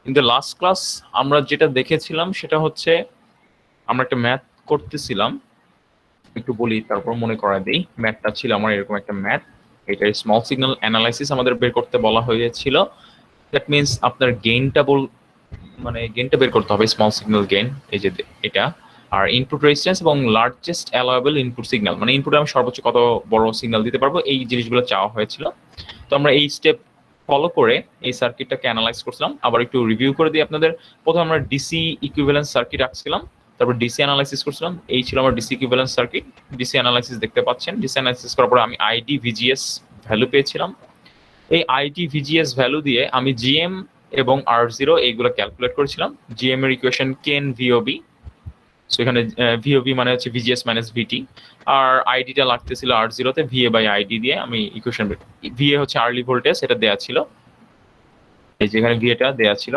In the last class আমরা যেটা দেখেছিলাম সেটা হচ্ছে আমরা একটা ম্যাথ করতেছিলাম, একটু বলি তারপর মনে করা দেই। ম্যাথটা ছিল আমার এরকম একটা ম্যাথ, এটা স্মল সিগন্যাল অ্যানালাইসিস আমাদের বের করতে বলা হয়েছিল। দ্যাট মিনস আপনার গেইনটা মানে গেইনটা বের করতে হবে, স্মল সিগন্যাল গেইন, এই যে এটা, আর ইনপুট রেজিস্ট্যান্স এবং লার্জেস্ট অ্যালাউয়েবল ইনপুট সিগন্যাল, মানে ইনপুটে আমি সর্বোচ্চ কত বড় সিগন্যাল দিতে পারবো, এই জিনিসগুলো চাওয়া হয়েছিল। তো আমরা এই স্টেপ ফলো করে এই সার্কিটটাকে অ্যানালাইজ করছিলাম। আবার একটু রিভিউ করে দিই আপনাদের। প্রথমে আমরা ডিসি ইকুইভ্যালেন্স সার্কিট আঁকছিলাম, তারপর ডিসি অ্যানালাইসিস করছিলাম। এই ছিল আমার DC equivalence circuit. DC analysis দেখতে পাচ্ছেন। ডিসি অ্যানালাইসিস করার পরে আমি আইডি ভিজিএস ভ্যালু পেয়েছিলাম। এই আইডি ভিজিএস ভ্যালু দিয়ে আমি জিএম এবং আর0 এইগুলো ক্যালকুলেট করেছিলাম। জিএম এর ইকুয়েশন কেন ভিওবি, সো এখানে ভিওবি মানে হচ্ছে ভিজিএস মাইনাস ভিটি, আর আইডিটা লাগতেছিল আর0 তে, ভিএ বাই আইডি দিয়ে আমি ইকুয়েশন, ভিএ হচ্ছে আর্লি ভোল্টেজ, এটা দেয়া ছিল, এই যে এখানে ভিএটা দেয়া ছিল।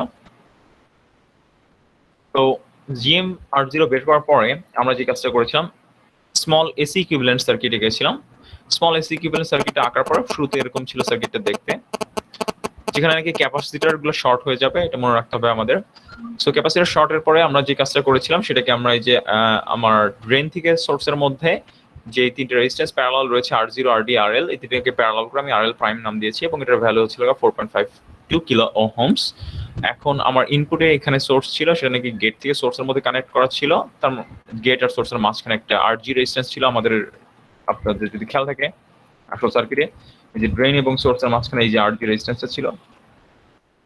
তো জিএম আর0 বের করার পরে আমরা যে কাজটা করেছিলাম, স্মল এসি ইকুইভ্যালেন্ট সার্কিট এঁকেছিলাম। স্মল এসি ইকুইভ্যালেন্ট সার্কিটটা আঁকার পরে শুরুতে এরকম ছিল সার্কিটটা দেখতে, যেখানে নাকি ক্যাপাসিটর গুলো শর্ট হয়ে যাবে, এটা মনে রাখতে হবে আমাদের। সো ক্যাপাসিটর শর্টের পরে আমরা যে কাজটা করেছিলাম সেটাকে আমরা এই যে আমার ড্রেন থেকে সোর্সের মধ্যে যে তিনটে রেজিস্ট্যান্স প্যারালাল রয়েছে, আর0, আরডি, আরএল, এই তিনটাকে প্যারালাল করে আমি আরএল প্রাইম নাম দিয়েছি এবং এটার ভ্যালু হচ্ছিল 4.52 কিলো ওহমস। এখন আমার ইনপুটে এখানে সোর্স ছিল, সেটা নাকি গেট থেকে সোর্সের মধ্যে কানেক্ট করা ছিল। তার গেট আর সোর্সের মাঝখানে একটা আরজি রেজিস্ট্যান্স ছিল আমাদের, আপনাদের যদি খেয়াল থাকে আসল সার্কিটে, এই যে ড্রেন এবং সোর্সের মাঝখানে এই যে আরজি রেজিস্ট্যান্সটা ছিল।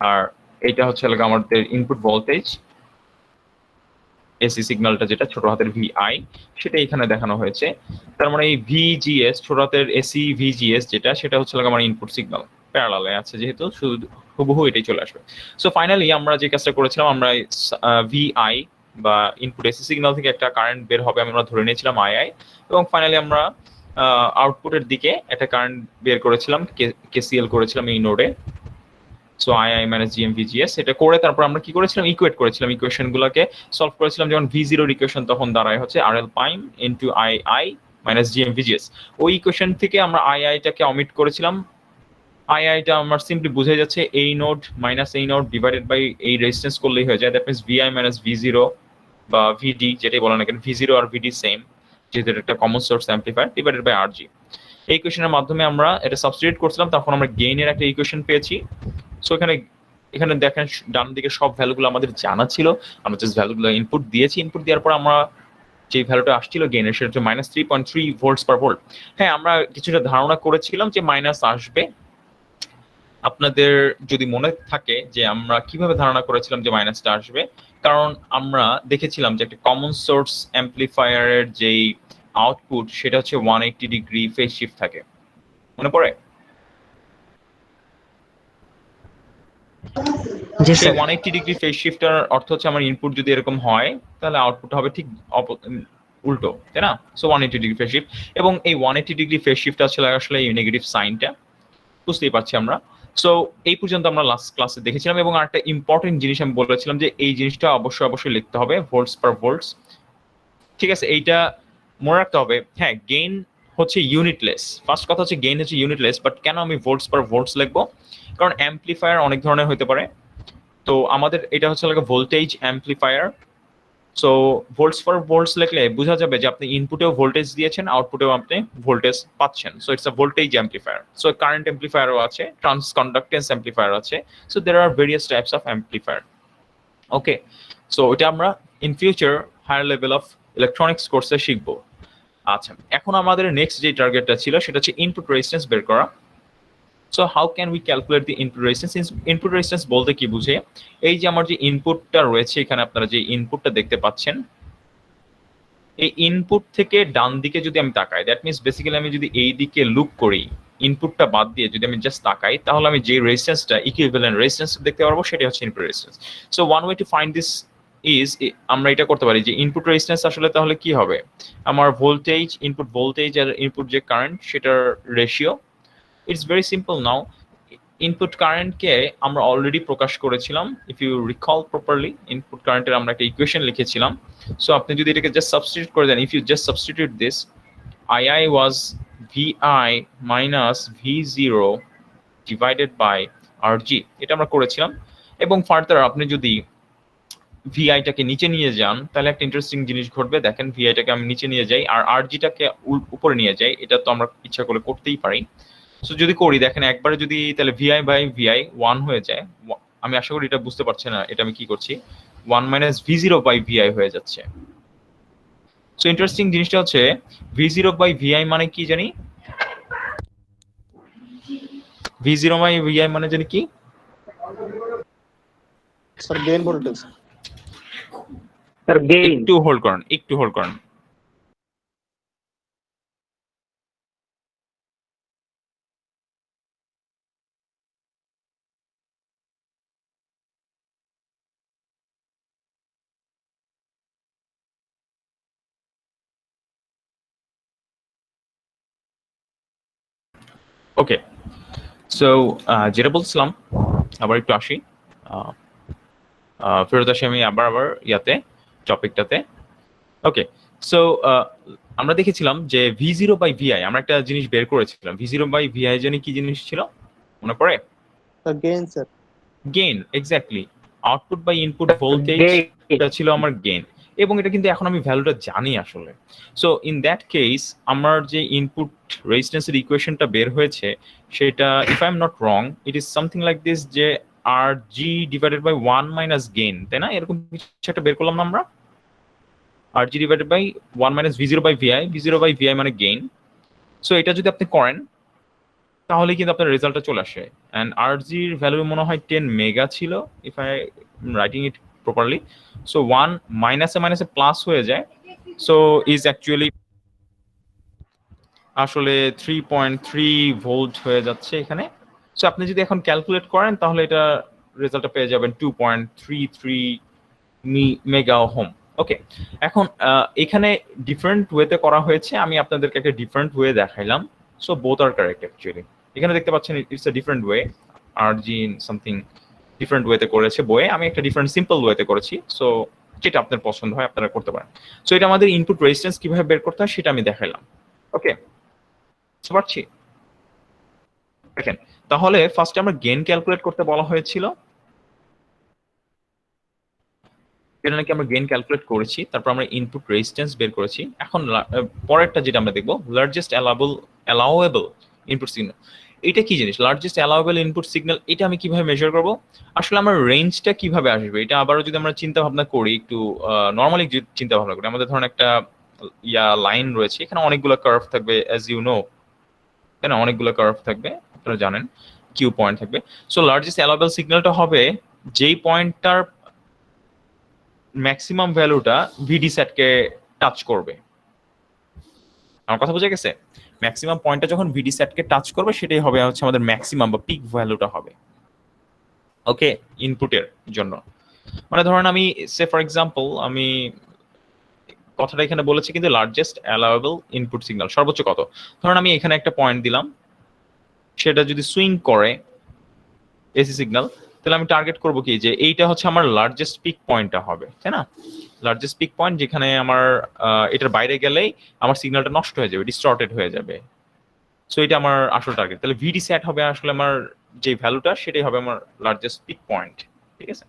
আর এইটা হচ্ছে আমাদের ইনপুট ভোল্টেজ, এসি সিগন্যালটা যেটা ছোট হাতের ভিআই, সেটা এখানে দেখানো হয়েছে। তার মানে এই ভিজিএস, ছোট হাতের এসি ভিজিএস যেটা, সেটা হচ্ছে আমার ইনপুট সিগন্যাল প্যারালালে আছে, যেহেতু শুধু হুবহু এটাই চলে আসবে। সো ফাইনালি আমরা যে কাজটা করেছিলাম, আমরা ভিআই বা ইনপুট এসি সিগন্যাল থেকে একটা কারেন্ট বের হবে আমরা ধরে নিয়েছিলাম আইআই, এবং ফাইনালি আমরা আউটপুটের দিকে একটা কারেন্ট বের করেছিলাম, কেসিএল করেছিলাম এই নোডে। So II minus GM VGS, এটা করে তারপর আমরা কি করেছিলাম, ইকুয়েট করেছিলাম, ইকুয়েশন গুলোকে সলভ করেছিলাম। যেমন ভি0 ইকুয়েশন তখন দাঁড়ায় হচ্ছে RL prime into II minus GM VGS. ওই ইকুয়েশন থেকে আমরা আইআইটাকে অমিট করেছিলাম। আইআইটা আমার সিম্পলি বুঝে যাচ্ছে এই নোড মাইনাস এই নোড ডিভাইডেড বাই এই রেজিস্ট্যান্স করলেই হয়ে যায়। দ্যাট মিনস ভিআই মাইনাস ভি0 বা ভিডি যেটাই বলেন না কেন, ভি0 আর ভিডি সেম, যেহেতু একটা common source amplifier, divided by RG. এই ইকুয়েশনের মাধ্যমে আমরা এটা সাবস্টিটিউট করছিলাম, তখন আমরা গেইনের একটা ইকুয়েশন পেয়েছি। সো এখানে দেখেন ডান দিকে সব ভ্যালুগুলো আমাদের জানা ছিল, আমরা জাস্ট ভ্যালুগুলো ইনপুট দিয়েছি। ইনপুট দেওয়ার পর আমরা যে ভ্যালুটা আসছিল গেইনের, সেটা হচ্ছে -3.3 ভোল্টস পার ভোল্ট। হ্যাঁ, আমরা কিছুটা ধারণা করেছিলাম যে মাইনাস আসবে। আপনাদের যদি মনে থাকে যে আমরা কিভাবে ধারণা করেছিলাম যে মাইনাসটা আসবে, কারণ আমরা দেখেছিলাম যে একটা কমন সোর্স অ্যাম্পলিফায়ারের যেই আউটপুট, সেটা হচ্ছে 180 ডিগ্রি ফেজ শিফট থাকে, মনে পড়ে? সেই 180 ডিগ্রি ফেজ শিফটার অর্থ হচ্ছে আমার ইনপুট যদি এরকম হয় তাহলে আউটপুট হবে ঠিক উল্টো, তাই না? সো 180 ডিগ্রি ফেজ শিফট, এবং এই 180 ডিগ্রি ফেজ শিফট আসলে এই নেগেটিভ সাইনটা, বুঝতেই পারছি আমরা। সো এই পর্যন্ত আমরা লাস্ট ক্লাসে দেখেছিলাম, এবং আরেকটা ইম্পর্টেন্ট জিনিস আমি বলেছিলাম যে এই জিনিসটা অবশ্যই লিখতে হবে, ভোল্টস পার ভোল্টস। ঠিক আছে, এইটা মনে রাখতে হবে। হ্যাঁ, গেইন হচ্ছে ইউনিটলেস, ফার্স্ট কথা হচ্ছে গেইন হচ্ছে ইউনিটলেস, বাট কেন আমি ভোল্টস পার ভোল্টস লিখবো? কারণ অ্যাম্পলিফায়ার অনেক ধরনের হতে পারে। তো আমাদের এটা হচ্ছে voltage amplifier. So volts for volts লিখলে বোঝা যাবে যে আপনি ইনপুটেও ভোল্টেজ দিয়েছেন, আউটপুটেও আপনি ভোল্টেজ পাচ্ছেন। So it's a voltage amplifier. So current অ্যাম্পলিফায়ারও আছে, ট্রান্সকন্ডাক্টেন্স অ্যাম্পলিফায়ার আছে। So there are various types of amplifier. Okay, so এটা আমরা in future higher level of electronics কোর্সে শিখবো। আচ্ছা, এখন আমাদের নেক্সট যে টার্গেটটা ছিল সেটা হচ্ছে ইনপুট রেজিস্ট্যান্স বের করা। So how can we calculate the input resistance? Input resistance বলতে কি বুঝে? এই যে আমার যে ইনপুটটা রয়েছে, এখানে আপনারা যে ইনপুটটা দেখতে পাচ্ছেন, এই ইনপুট থেকে ডান দিকে যদি আমি তাকাই, দ্যাট মিনস বেসিক্যালি আমি যদি এই দিকে লুক করি, ইনপুটটা বাদ দিয়ে যদি আমি জাস্ট তাকাই, তাহলে আমি যে রেজিস্ট্যান্সটা ইকুইভ্যালেন্ট রেজিস্ট্যান্স দেখতে পারবো, সেটা হচ্ছে input resistance. So one way to find this is, আমরা এটা করতে পারি যে ইনপুট রেজিস্ট্যান্স আসলে তাহলে কি হবে, আমার ভোল্টেজ, ইনপুট ভোল্টেজ আর ইনপুট যে কারেন্ট, সেটার ratio. It's very simple now. Input কারেন্টকে আমরা অলরেডি প্রকাশ করেছিলাম, if you recall properly, input কারেন্টের আমরা একটা ইকুয়েশন লিখেছিলাম। সো আপনি যদি এটাকে জাস্ট সাবস্টিটিউট করে দেন, if you just substitute this, II was VI minus ভি0 ডিভাইডেড বাই আরজি, এটা আমরা করেছিলাম। এবং ফার্দার আপনি যদি ভিআইটাকে নিচে নিয়ে যান তাহলে একটা ইন্টারেস্টিং জিনিস ঘটবে। দেখেন ভিআইটাকে আমি নিচে নিয়ে যাই আর আরজিটাকে উপরে নিয়ে যাই, এটা তো আমরা ইচ্ছা করলে করতেই পারি। সো যদি করি দেখেন একবারে যদি তাহলে ভিআই বাই ভিআই 1 হয়ে যায়। আমি আশা করি এটা বুঝতে পারছেন না এটা আমি কি করছি, 1 minus V zero by VI হয়ে যাচ্ছে। সো ইন্টারেস্টিং জিনিসটা হচ্ছে ভি জিরো বাই ভিআই মানে কি জানি, ভি জিরো বাই ভিআই মানে জানি কি sir gain voltage. Sir gain. একটু হোল্ড করেন, একটু হোল্ড করেন। ওকে, সো যেটা বলছিলাম আবার একটু আসি, ফেরত আসি আমি আবার ইয়াতে টপিকটাতে। ওকে, সো আমরা দেখেছিলাম যে ভি জিরো বাই ভিআই আমরা একটা জিনিস বের করেছিলাম। ভি জিরো বাই ভিআই জানি কি জিনিস ছিল মনে পড়ে? Sir gain sir. Gain, exactly. Output by input voltage এটা ছিল আমার গেইন, এবং এটা কিন্তু এখন আমি ভ্যালুটা জানি আসলে। সো ইন দ্যাট কেস আমার যে ইনপুট রেজিস্ট্যান্সের ইকুয়েশনটা বের হয়েছে সেটা if I am not wrong it is something like this, যে R G divided by 1 minus gain, তাই না? এরকম কিছু একটা বের করলাম না আমরা, R G divided by 1 minus V zero by VI, V zero by VI মানে গেইন। সো এটা যদি আপনি করেন তাহলে কিন্তু আপনার রেজাল্টটা চলে আসে। অ্যান্ড আর জির ভ্যালু মনে হয় 10 মেগা ছিল if I writing it properly. So 1 মাইনাসে মাইনাসে প্লাস হয়ে যায়, সো ইজ অ্যাকচুয়ালি আসলে 3.3 ভোল্ট হয়ে যাচ্ছে এখানে। সো আপনি যদি এখন ক্যালকুলেট করেন তাহলে এটা রেজাল্টটা পেয়ে যাবেন 2.33 মেগা ওহম। ওকে, এখন এখানে ডিফারেন্ট ওয়েতে করা হয়েছে, আমি আপনাদেরকে একটা ডিফারেন্ট ওয়ে দেখাইলাম। So both are correct actually. এখানে দেখতে পাচ্ছেন ইটস আ ডিফারেন্ট ওয়ে, আর জি সামথিং ডিফারেন্ট ওয়েতে করেছে বইয়ে, আমি একটা ডিফারেন্ট সিম্পল ওয়েতে করেছি। সো যেটা আপনার পছন্দ হয় আপনারা করতে পারেন। সো এটা আমাদের ইনপুট রেজিস্ট্যান্স কিভাবে বের করতে হয় সেটা আমি দেখাইলাম। ওকে, বুঝতে পারছি? দেখেন তাহলে ফার্স্টে আমরা গেইন ক্যালকুলেট করতে বলা হয়েছিল, এটা নাকি আমরা গেইন ক্যালকুলেট করেছি, তারপর আমরা ইনপুট রেজিস্ট্যান্স বের করেছি। এখন পরেরটা যেটা আমরা দেখবো লার্জেস্ট অ্যালাউয়েবল ইনপুট সিগন্যাল। এটা কি জিনিস লার্জেস্ট অ্যালাউয়েবল ইনপুট সিগন্যাল? এটা আমি কিভাবে মেজার করব? আসলে আমার রেঞ্জটা কিভাবে আসবে এটা আবারও যদি আমরা চিন্তা ভাবনা করি, একটু নর্মালি চিন্তা ভাবনা করি, আমাদের ধরুন একটা লাইন রয়েছে, এখানে অনেকগুলো কার্ভ থাকবে অ্যাজ ইউ নো, তাই না? অনেকগুলো কার্ভ থাকবে আপনারা জানেন, কিউ পয়েন্ট থাকবে। সো লার্জেস্ট অ্যালাউয়েবল সিগন্যালটা হবে যেই পয়েন্টটার ম্যাক্সিমাম ভ্যালুটা ভিডি সেটকে টাচ করবে। আমার কথা বোঝা গেছে? ম্যাক্সিমাম পয়েন্টটা যখন ভিডি সেটকে টাচ করবে সেটাই হবে হচ্ছে আমাদের ম্যাক্সিমাম বা পিক ভ্যালুটা হবে। ওকে, ইনপুটের জন্য মানে ধরেন আমি সে ফর এক্সাম্পল আমি কথাটা এখানে বলেছি কিন্তু লার্জেস্ট অ্যালাউয়েবল ইনপুট সিগন্যাল সর্বোচ্চ কত, ধরেন আমি এখানে একটা পয়েন্ট দিলাম, সেটা যদি সুইং করে এসি সিগন্যাল তাহলে আমি টার্গেট করব কি যে এইটা হচ্ছে আমার লার্জেস্ট পিক পয়েন্টটা হবে, তাই না? লার্জেস্ট পিক পয়েন্ট যেখানে আমার এটার বাইরে গেলেই আমার সিগন্যালটা নষ্ট হয়ে যাবে, ডিস্টর্টেড হয়ে যাবে। সো এটা আমার আসল টার্গেট। তাহলে ভিডি সেট হবে আসলে আমার যে ভ্যালুটা সেটাই হবে আমার লার্জেস্ট পিক পয়েন্ট, ঠিক আছে?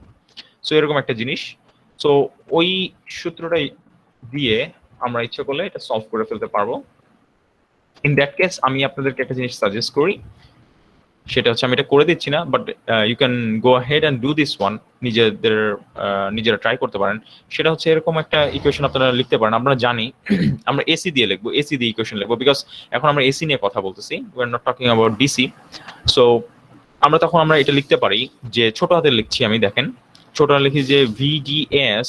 সো এরকম একটা জিনিস। সো ওই সূত্রটাই দিয়ে আমরা ইচ্ছা করলে এটা সলভ করে ফেলতে পারবো। ইন দ্যাট কেস আমি আপনাদেরকে একটা জিনিস সাজেস্ট করি, সেটা হচ্ছে আমি এটা করে দিচ্ছি না, but you can go ahead and do this one, নিজেরা ট্রাই করতে পারেন। সেটা হচ্ছে এরকম একটা ইকুয়েশন আপনারা লিখতে পারেন। আমরা জানি আমরা এসি দিয়ে লিখবো, এসি দিয়ে ইকুয়েশন লিখবো, বিকজ এখন আমরা এসি নিয়ে কথা বলতেছি, we are not talking about DC. So আমরা এটা লিখতে পারি যে ছোট হাতে লিখছি আমি, দেখেন ছোট হাতে লিখি যে VDS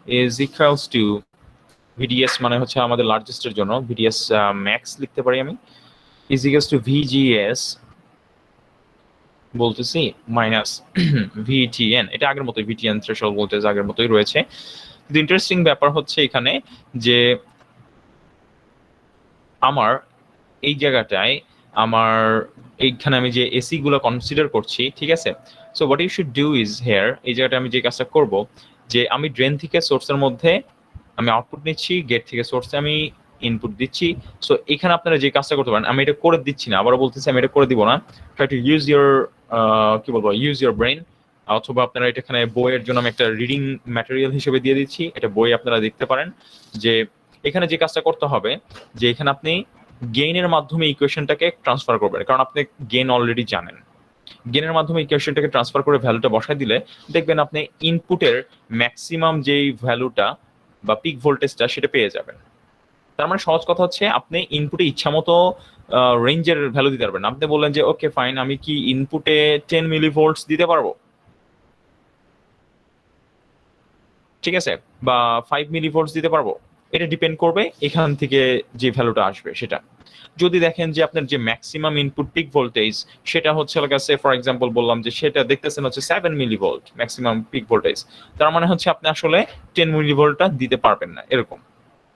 is equals to, VDS মানে হচ্ছে আমাদের লার্জেস্টের জন্য ভিডিএস ম্যাক্স লিখতে পারি আমি, ইজ ইকুয়ালস টু ভিজিএস বলতেছি মাইনাস ভিটিএন। এটা আগের মতোই, ভিটিএন থ্রেশহোল্ড ভোল্টেজ আগের মতোই রয়েছে। কিন্তু ইন্টারেস্টিং ব্যাপার হচ্ছে এখানে যে আমার এই জায়গাটায় আমার এইখানে আমি যে এসি গুলো কনসিডার করছি, ঠিক আছে? So what you should do is here, এই জায়গাটা আমি যে কাজটা করব যে আমি ড্রেন থেকে সোর্সের মধ্যে আমি আউটপুট নিচ্ছি, গেট থেকে সোর্সে আমি ইনপুট দিচ্ছি। সো এখানে আপনারা যে কাজটা করতে পারেন, আমি এটা করে দিচ্ছি না, আবারও বলতেছি আমি এটা করে দিব না, ট্রাই টু ইউজ ইউর কি বলবো, ইউজ ইউর ব্রেন। অথবা আপনারা এটা এখানে বইয়ের জন্য আমি একটা রিডিং ম্যাটেরিয়াল হিসেবে দিয়ে দিচ্ছি, এটা বই আপনারা দেখতে পারেন। যে এখানে যে কাজটা করতে হবে যে এখানে আপনি গেইনের মাধ্যমে ইকুয়েশনটাকে ট্রান্সফার করবেন, কারণ আপনি গেইন অলরেডি জানেন। গেইনের মাধ্যমে ইকুয়েশনটাকে ট্রান্সফার করে ভ্যালুটা বসায় দিলে দেখবেন আপনি ইনপুটের ম্যাক্সিমাম যেই ভ্যালুটা বা পিক ভোল্টেজটা সেটা পেয়ে যাবেন। তার মানে সহজ কথা হচ্ছে আপনি ইনপুটে ইচ্ছা মতো রেঞ্জের ভ্যালু দিতে পারবেন। আপনি বললেন যে ওকে ফাইন, আমি কি ইনপুটে 10 মিলিভোল্টস দিতে পারবো, ঠিক আছে, বা 5 মিলিভোল্টস দিতে পারবো, এটা ডিপেন্ড করবে এখান থেকে যে ভ্যালুটা আসবে সেটা। যদি দেখেন যে আপনার যে ম্যাক্সিমাম ইনপুট পিক ভোল্টেজ সেটা হচ্ছে কাছে ফর এক্সাম্পল বললাম যে সেটা দেখতেছেন হচ্ছে 7 মিলিভোল্ট ম্যাক্সিমাম পিক ভোল্টেজ, তার মানে হচ্ছে আপনি আসলে 10 মিলিভোল্টটা দিতে পারবেন না এরকম।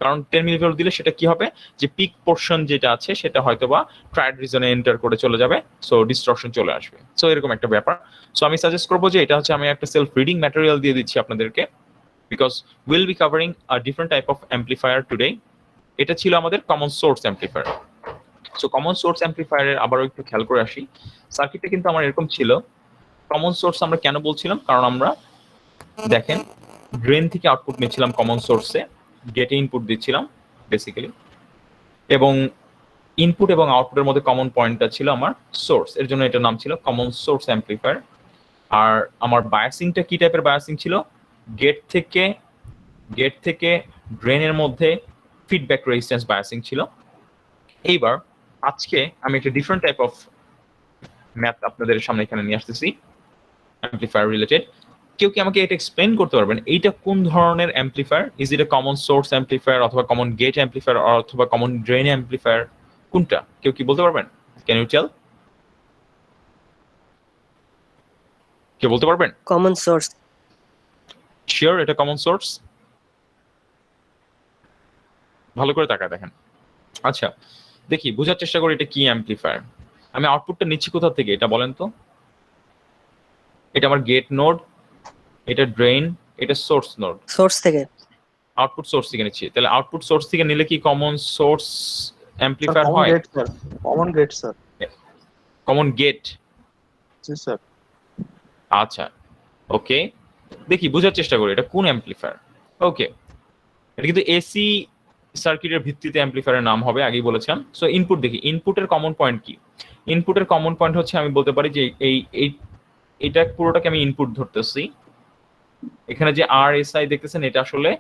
কারণ 10 মিলিভোল্ট দিলে সেটা কি হবে যে পিক পোর্শন যেটা আছে সেটা হয়তোবা ট্রায়াড রিজনে এন্টার করে চলে যাবে, সো ডিস্টরশন চলে আসবে। সো এরকম একটা ব্যাপার। সো আমি সাজেস্ট করবো যে এটা হচ্ছে আমি একটা সেলফ রিডিং ম্যাটেরিয়াল দিয়ে দিচ্ছি আপনাদেরকে, because we'll be covering a different type of amplifier today. এটা ছিল আমাদের common source amplifier. So common source অ্যাম্পলিফায়ারের আবারও একটু খেয়াল করে আসি, সার্কিটটা কিন্তু আমার এরকম ছিল। কমন সোর্স আমরা কেন বলছিলাম, কারণ আমরা দেখেন ড্রেন থেকে আউটপুট নিচ্ছিলাম কমন সোর্সে, গেটে ইনপুট দিচ্ছিলাম বেসিক্যালি, এবং ইনপুট এবং আউটপুটের মধ্যে কমন পয়েন্টটা ছিল আমার সোর্স, এর জন্য এটার নাম ছিল কমন সোর্স অ্যাম্পলিফায়ার। আর আমার বায়াসিংটা কি টাইপের বায়াসিং ছিল, গেট থেকে ড্রেনের মধ্যে ফিডব্যাক রেজিস্ট্যান্স বায়াসিং ছিল। এইবার আজকে আমি একটা ডিফারেন্ট টাইপ অফ ম্যাথ আপনাদের সামনে এখানে নিয়ে আসতেছি অ্যাম্পলিফায়ার রিলেটেড। কেউ কি আমাকে এটা এক্সপ্লেন করতে পারবেন এইটা কোন ধরনের amplifier? Is it a common source amplifier অথবা কমন গেট অ্যাম্পলিফায়ার অথবা কমন ড্রেন অ্যাম্পলিফায়ার, কোনটা? কেউ কি বলতে পারবেন? Can you tell? কেউ বলতে পারবেন? Common source. শিওর এটা কমন সোর্স? ভালো করে তাকায় দেখেন। আচ্ছা দেখি বোঝার চেষ্টা করি এটা কি অ্যাম্পলিফায়ার। আমি আউটপুটটা নিচ্ছি কোথা থেকে এটা বলেন তো? এটা আমার গেট নোড, এটা ড্রেন, এটা সোর্স নোড। সোর্স থেকে। আউটপুট সোর্স থেকে নিচ্ছি, তাহলে আউটপুট সোর্স থেকে নিলে কি কমন সোর্স অ্যাম্পলিফায়ার কমন হয়? Gate sir, common gate sir. Common gate, জি স্যার। আচ্ছা ওকে, দেখি বোঝার চেষ্টা করি এটা কোন অ্যাম্পলিফায়ার। ওকে, এটা কিন্তু এসি সার্কিটের ভিত্তিতে অ্যাম্পলিফায়ারের নাম হবে, আগেই বলেছিলাম। সো ইনপুট দেখি, ইনপুটের কমন পয়েন্ট কি? ইনপুটের কমন পয়েন্ট হচ্ছে আমি বলতে পারি যে এটা পুরোটাকে আমি ইনপুট ধরতেছি। এখানে যে আর এস আই দেখতেছেন এটা আসলে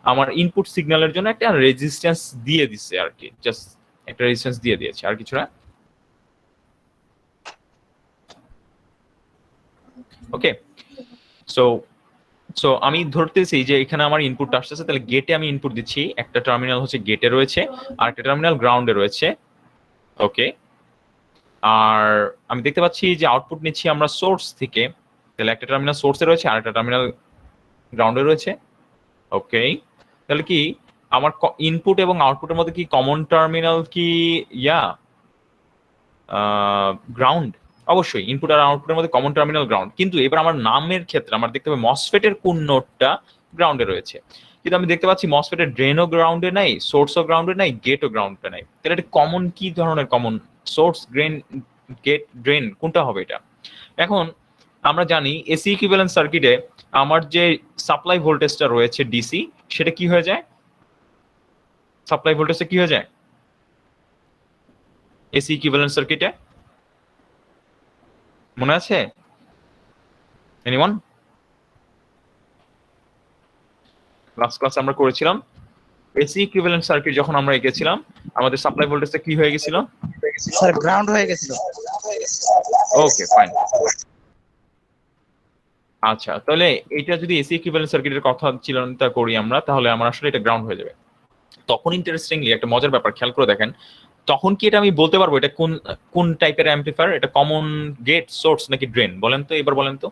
আমার ইনপুট সিগন্যালের জন্য একটা রেজিস্ট্যান্স দিয়ে দিচ্ছে আর কি, জাস্ট একটা রেজিস্ট্যান্স দিয়ে দিয়েছে, আর কিছু না। ওকে, সো সো আমি ধরতেছি যে এখানে আমার ইনপুটটা আসতেছে, তাহলে গেটে আমি ইনপুট দিচ্ছি, একটা টার্মিনাল হচ্ছে গেটে রয়েছে আর একটা টার্মিনাল গ্রাউন্ডে রয়েছে। ওকে, আর আমি দেখতে পাচ্ছি যে আউটপুট নিচ্ছি আমরা সোর্স থেকে, তাহলে একটা টার্মিনাল সোর্সে রয়েছে আর একটা টার্মিনাল গ্রাউন্ডে রয়েছে। ওকে, তাহলে কি আমার ইনপুট এবং আউটপুটের মধ্যে কি কমন টার্মিনাল কি গ্রাউন্ড? অবশ্যই ইনপুট আর আউটপুটের মধ্যে কমন টার্মিনাল গ্রাউন্ড, কিন্তু এবার আমার নামের ক্ষেত্রে আমার দেখতে হবে মসফেটের কোন নোডটা গ্রাউন্ডে রয়েছে। কিন্তু আমি দেখতে পাচ্ছি মসফেটের ড্রেনও গ্রাউন্ডে নাই, সোর্সও গ্রাউন্ডে নাই, গেটও গ্রাউন্ডে নাই। তাহলে এটা কমন কি ধরনের common? Source, drain, gate, drain কোনটা হবে এটা? এখন আমরা জানি এসি ইকুইভ্যালেন্ট সার্কিটে আমার যে সাপ্লাই ভোল্টেজটা রয়েছে ডিসি, সেটা কি হয়ে যায়? সাপ্লাই ভোল্টেজটা কি হয়ে যায় এসি ইকুইভ্যালেন্ট সার্কিটে? মনে আছে এনিওয়ান? লাস্ট ক্লাস আমরা করেছিলাম এসি ইকুইভ্যালেন্ট সার্কিট, যখন আমরা এঁকেছিলাম আমাদের সাপ্লাই ভোল্টেজটা কি হয়ে গেছিল? স্যার গ্রাউন্ড হয়ে গেছিল। Okay fine. আচ্ছা, তাহলে এটা যদি এসি ইকুইভ্যালেন্ট সার্কিটের কথা চিন্তা করি আমরা, তাহলে আমার আসলে এটা গ্রাউন্ড হয়ে যাবে। তখন ইন্টারেস্টিংলি একটা মজার ব্যাপার খেয়াল করে দেখেন, তখন কি এটা আমি বলতে পারবো এটা কোন কোন টাইপের অ্যাম্পলিফায়ার? এটা কমন গেট, সোর্স নাকি ড্রেন? বলেন তো, এবার বলেন তো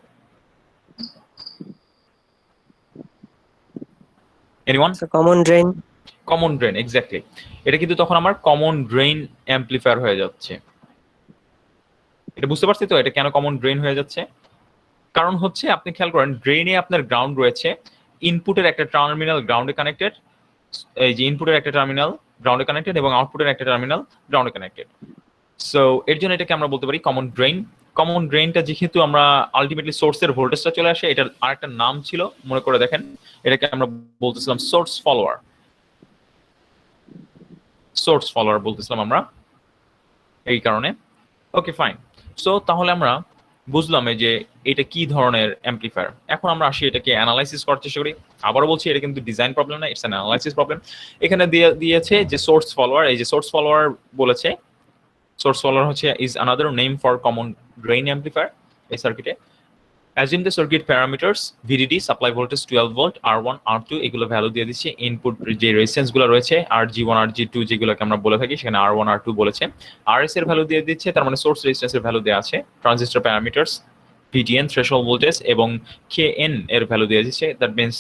anyone? Common drain. Common drain, exactly. এটা কিন্তু তখন আমার কমন ড্রেন অ্যাম্পলিফায়ার হয়ে যাচ্ছে। এটা বুঝতে পারছি তো এটা কেন কমন ড্রেন হয়ে যাচ্ছে? কারণ হচ্ছে আপনি খেয়াল করেন ড্রেনে আপনার গ্রাউন্ড রয়েছে, ইনপুটের একটা টার্মিনাল গ্রাউন্ডে কানেক্টেড, এই যে ইনপুটের একটা টার্মিনাল গ্রাউন্ডে কানেক্টেড এবং আউটপুটের একটা টার্মিনাল গ্রাউন্ডে কানেক্টেড। সো এর জন্য এটাকে আমরা বলতে পারি কমন ড্রেন। কমন ড্রেনটা যেহেতু আমরা আলটিমেটলি সোর্সের ভোল্টেজটা চলে আসে, এটার আরেকটা নাম ছিল মনে করে দেখেন, এটাকে আমরা বলতেছিলাম সোর্স ফলোয়ার বলতেছিলাম আমরা এই কারণে। ওকে ফাইন। সো তাহলে আমরা বুঝলাম এই যে এটা কি ধরনের অ্যাম্পলিফায়ার। এখন আমরা আসি এটাকে অ্যানালাইসিস করার চেষ্টা করি। আবারও বলছি এটা কিন্তু ডিজাইন প্রবলেম না, ইটস অ্যান অ্যানালাইসিস প্রবলেম। এখানে দিয়েছে যে সোর্স ফলোয়ার, এই যে সোর্স ফলোয়ার বলেছে, সোর্স ফলোয়ার হচ্ছে is another name for common drain amplifier এই সার্কিটে। Assume the circuit parameters VDD supply voltage 12 volt, R1 R2 এগুলো ভ্যালু দিয়ে দিচ্ছে। ইনপুট যে রেজিস্ট্যান্স গুলো রয়েছে RG1 RG2 যেগুলোকে আমরা বলে থাকি, সেখানে R1 R2 বলেছে। RS এর ভ্যালু দিয়ে দিচ্ছে, তার মানে সোর্স রেজিস্ট্যান্স এর ভ্যালু দেওয়া আছে। Transistor parameters VTN threshold voltage এবং KN এর ভ্যালু দিয়ে দিচ্ছে, that means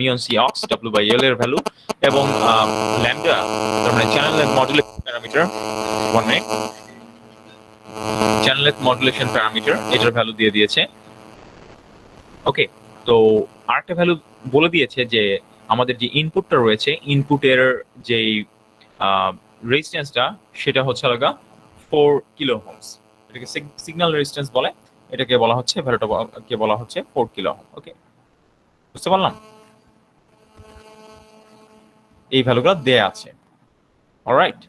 mu n C ox W/L এর ভ্যালু এবং ল্যাম্বডা, তার মানে channel length modulation parameter, 1 minute, channel length modulation parameter এটার ভ্যালু দিয়ে দিয়েছে। ওকে, তো আরেকটা ভ্যালু বলে দিয়েছে যে আমাদের যে ইনপুটটা রয়েছে, ইনপুটের যে রেজিস্ট্যান্সটা সেটা হচ্ছে লাগা 4 কিলো ওহমস। এটাকে সিগন্যাল রেজিস্ট্যান্স বলে, এটাকে বলা হচ্ছে ভ্যালুটা কে বলা হচ্ছে 4 কিলো ওহম। ওকে, বুঝতে পারলাম? এই ভ্যালুগুলো দেয়া আছে। অলরাইট,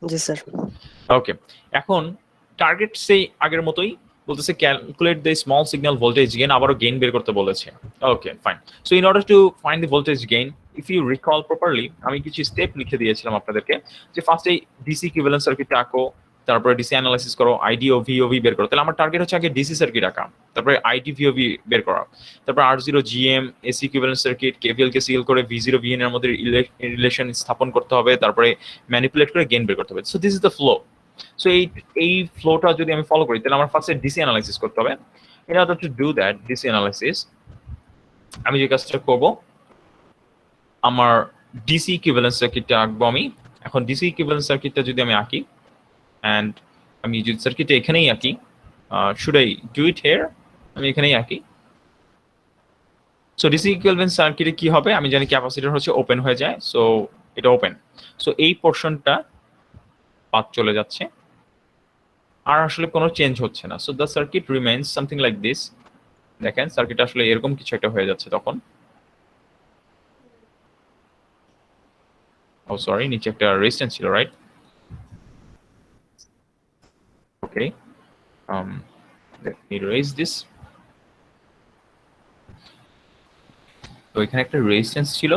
জি স্যার। ওকে, এখন টার্গেট সেই আগের মতোই বলতেছে calculate the small signal voltage gain, আবারও গেইন বের করতে বলেছে। Okay fine. So in order to find the voltage gain, if you recall properly, আমি কিছু স্টেপ লিখে দিয়েছিলাম আপনাদেরকে যে ফার্স্টে ডিসি ইকুইভ্যালেন্ট সার্কিটটা আঁকো, তারপরে ডিসি অ্যানালাইসিস করো, আইডি ও ভিওভি বের করো। তাহলে আমার টার্গেট হচ্ছে আগে ডিসি সার্কিট আঁকা, তারপরে আইডি ভিওভি বের করা, তারপর R0 GM AC equivalent circuit KVL কে সিএল করে V0 VN এর মধ্যে রিলেশন স্থাপন করতে হবে, তারপরে ম্যানিপুলেট করে গেইন বের করতে হবে। So this is the flow. So এই ফ্লোটা যদি আমি ফলো করি, তাহলে আমার ফার্স্টে ডিসি অ্যানালাইসিস করতে হবে। In order to do that DC analysis, আমি যে কাজটা করব, আমার ডিসি ইকুইভ্যালেন্ট সার্কিটটা আঁকবো আমি। এখন ডিসি ইকুইভ্যালেন্ট সার্কিটটা যদি আমি আঁকি, অ্যান্ড আমি যদি সার্কিটটা এখানেই আঁকি, should I do it here? আমি এখানেই আঁকি। সো ডিসি ইকুইভ্যালেন্ট সার্কিটে কি হবে, আমি জানি ক্যাপাসিটর হচ্ছে ওপেন হয়ে যায়, সো এটা ওপেন। সো এই পোর্শনটা পাথ চলে যাচ্ছে, আর আসলে কোনো চেঞ্জ হচ্ছে না। So the circuit remains something like this. দেখেন সার্কিট আসলে এরকম কিছু একটা হয়ে যাচ্ছে তখন। ও সরি, নিচে একটা রেজিস্ট্যান্স ছিল, right? Okay, let me erase this. তো এখানে একটা রেজিস্ট্যান্স ছিল,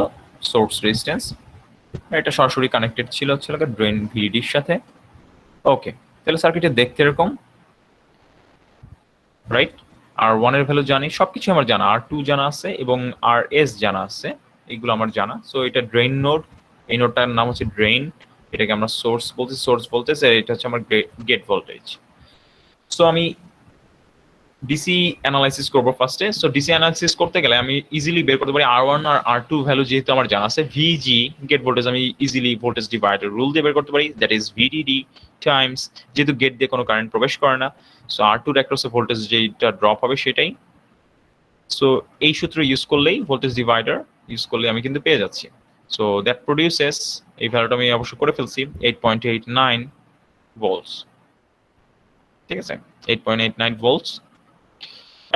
সোর্স রেজিস্ট্যান্স, এটা সরাসরি কানেক্টেড ছিল হচ্ছে ড্রেন ভিডির সাথে। ওকে, তাহলে সার্কিটে দেখতে এরকম, রাইট? R1 এর ভ্যালু জানি, সবকিছু আমার জানা, R2 জানা আছে এবং RS জানা আছে, এগুলো আমার জানা। সো এটা ড্রেন নোড, এই নোডটার নাম হচ্ছে ড্রেন, এটাকে আমরা সোর্স বলছি, সোর্স ভোল্টেজ, আর এটা হচ্ছে আমার গেট ভোল্টেজ। সো আমি ডিসি অ্যানালাইসিস করবো ফার্স্টে। সো ডিসি অ্যানালাইসিস করতে গেলে আমি ইজিলি বের করতে পারি R1 আর R2 ভ্যালু যেহেতু আমার জানা আছে, VG গেট ভোল্টেজ আমি ইজিলি ভোল্টেজ ডিভাইডার রুল দিয়ে বের করতে পারি, দ্যাট ইজ VDD টাইমস, যেহেতু গেট দিয়ে কোনো কারেন্ট প্রবেশ করে না, সো R2 এর অ্যাক্রসে ভোল্টেজ যেটা ড্রপ হবে সেটাই। সো এই সূত্র ইউজ করলেই, ভোল্টেজ ডিভাইডার ইউজ করলে আমি কিন্তু পেয়ে যাচ্ছি। সো দ্যাট প্রডিউসেস, এই ভ্যালুটা আমি অবশ্য করে ফেলছি, 8.89 ভোল্টস। ঠিক আছে, 8.89 ভোল্টস।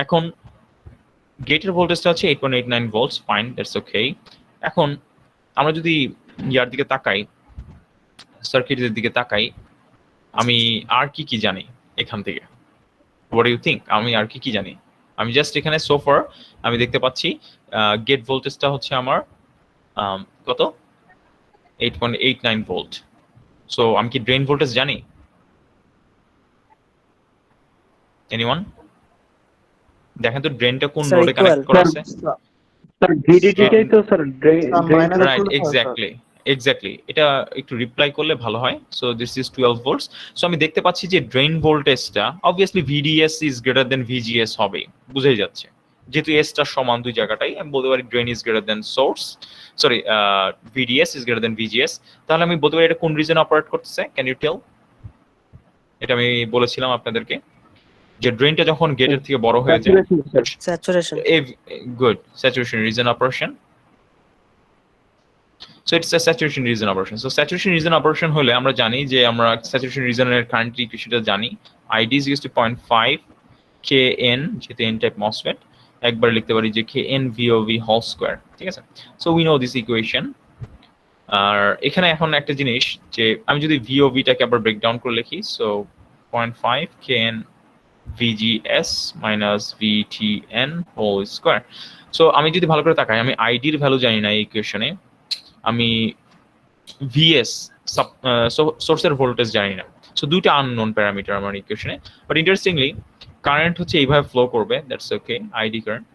এখন গেটের ভোল্টেজটা আছে 8.89 ভোল্টস, ফাইন, দ্যাটস ওকে। এখন আমরা যদি ইয়ার দিকে তাকাই, সার্কিটের দিকে তাকাই, আমি আর কি কি জানি এখান থেকে? What do you think? আমি আর কি কি জানি? আমি জাস্ট এখানে সোফার আমি দেখতে পাচ্ছি গেট ভোল্টেজটা হচ্ছে আমার কত, 8.89 ভোল্ট। সো আমি কি ড্রেন ভোল্টেজ জানি? এনিওয়ান? দেখেন তো ড্রেনটা কোন Sir, নোডে কানেক্ট equal. করা আছে? স্যার ভিডিডিটাই তো স্যার ড্রেন। রাইট, এক্স্যাক্টলি, এটা একটু রিপ্লাই করলে ভালো হয়। So this is 12 volts. So আমি দেখতে পাচ্ছি যে ড্রেন ভোল্টেজটা obviously VDS is greater than VGS হবে, বুঝাই যাচ্ছে, যেহেতু এসটা সমান দুই জায়গাটাই। আমি বলতে পারি drain is greater than source, sorry VDS is greater than VGS। তাহলে আমি বলতে পারি এটা কোন রিজনে অপারেট করতেছে? Can you tell? এটা আমি বলেছিলাম আপনাদেরকে যে ড্রেনটা যখন গেটের থেকে বড় হয়ে যায়, Saturation. Good, saturation reason operation. So it's a saturation reason operation. So saturation reason operation হলে আমরা জানি যে আমরা স্যাচুরেশন রিজনের কারেন্ট ইকুয়েশনটা জানি, ID is equal to 0.5 kn, যেহেতু এন টাইপ মসফেট, একবার লিখতে পারি যে kn VOV হোল স্কয়ার, ঠিক আছে। So we know this equation. আর এখানে এখন একটা জিনিস যে আমি যদি VOV-টাকে আবার ব্রেকডাউন করে লিখি, so 0.5 kn VGS minus VTN whole square. So আমি যদি ভালো করে তাকাই, আমি আইডির ভ্যালু জানি না এই ইকুয়েশনে, আমি VS সোর্সের ভোল্টেজ জানি না। সো দুইটা আননোন প্যারামিটার আমার ইকুয়েশনে। বাট ইন্টারেস্টিংলি কারেন্ট হচ্ছে এইভাবে ফ্লো করবে, that's okay, ID current.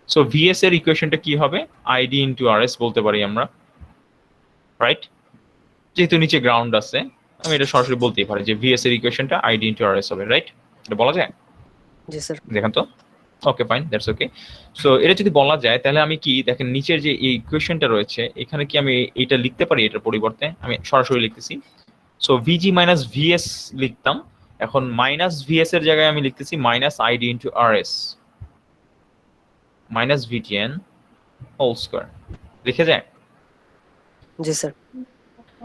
So VS এর ইকুয়েশনটা কি হবে, আইডি ইনটু RS বলতে পারি আমরা, রাইট? যেহেতু নিচে গ্রাউন্ড আছে আমি এটা সরাসরি বলতেই পারি যে VS এর ইকুয়েশনটা আইডি ইনটু RS হবে, রাইট? এটা বলা যায়? জি স্যার। দেখেন তো, okay fine, that's okay. So এটা যদি বলা যায় তাহলে আমি কি দেখেন নিচের যে এই ইকুয়েশনটা রয়েছে এখানে কি আমি এটা লিখতে পারি, এটার পরিবর্তে আমি সরাসরি লিখতেছি। সো VG মাইনাস VS লিখতাম, এখন মাইনাস VS এর জায়গায় আমি লিখতেছি minus ID into RS minus VTN whole square, লিখে যায়? জি স্যার।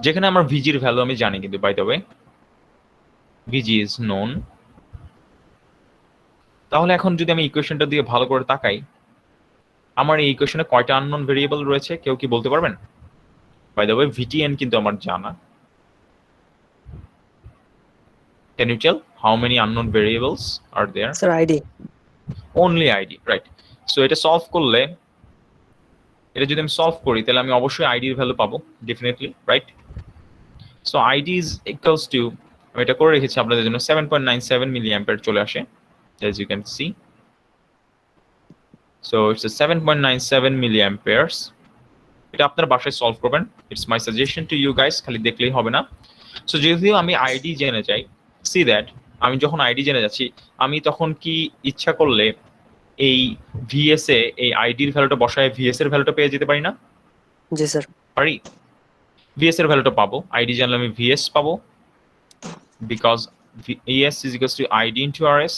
যেখানে আমার VG এর ভ্যালু আমি জানি, কিন্তু by the way VG is known. তাহলে এখন যদি আমি ইকুয়েশনটা দিয়ে ভালো করে তাকাই, আমার এই ইকুয়েশনে কয়টা আননোন ভেরিয়েবল রয়েছে কেউ কি বলতে পারবেন? বাই দ্য ওয়ে VTN কিন্তু আমার জানা। Can you tell how many unknown variables are there? Sir ID. Only ID, right? So এটা সলভ করলে, এটা যদি আমি সলভ করি তাহলে আমি অবশ্যই ID এর ভ্যালু পাবো, definitely, right? So ID is equals to, আমি এটা করে রেখেছি আপনাদের জন্য, 7.97 মিলি অ্যাম্পিয়ার চলে আসে, as you can see. So it's a 7.97 milli amperes. এটা আপনার বাসায় সলভ করবেন, it's my suggestion to you guys, খালি দেখলেই হবে না। সো যেহেতু আমি আইডি জেনে যাই, সি দ্যাট আমি যখন আইডি জেনে যাচ্ছি আমি তখন কি ইচ্ছা করলে এই VS এ এই আইডির ভ্যালুটা বসায় VS এর ভ্যালুটা পেয়ে যেতে পারি না? জি স্যার। পারি। VS এর ভ্যালুটা পাবো, আইডি জানলে আমি VS পাবো, because VS is equals to ID into RS,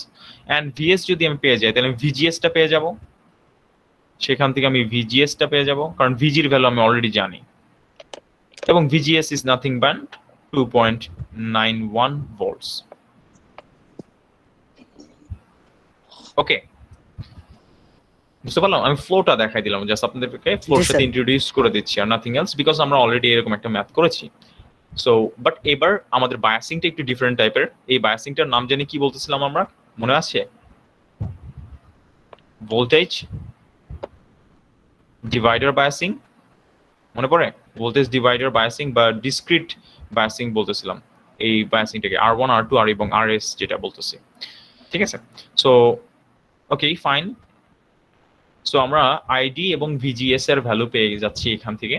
and VS যদি আমি পেয়ে যাই তাহলে আমি VGS টা পেয়ে যাব, সেখান থেকে আমি VGS টা পেয়ে যাব, কারণ VG এর ভ্যালু আমি অলরেডি জানি, এবং VGS is nothing but 2.91 volts. ওকে, বুঝতে পারলাম? আমি ফ্লোটা দেখাই দিলাম, জাস্ট আপনাদেরকে ফ্লোর জি, সাথে স্যার। ইন্ট্রোডিউস করে দিচ্ছি, আর নাথিং এলস, বিকজ আমরা অলরেডি এরকম একটা ম্যাথ করেছি। সো বাট এবার আমাদের বায়াসিংটা একটু ডিফারেন্ট টাইপের। এই বায়াসিংটার নাম জানি কি বলতেছিলাম আমরা, মনে আছে? ভোল্টেজ ডিভাইডার বায়াসিং, মনে পড়ে? ভোল্টেজ ডিভাইডার বায়াসিং বা ডিসক্রিট বায়াসিং বলতেছিলাম এই বায়াসিংটাকে, R1 R2 আর এবং RS যেটা বলতেছি, ঠিক আছে? So okay fine. সো আমরা আইডি এবং VGS এর ভ্যালু পেয়ে যাচ্ছি এখান থেকে।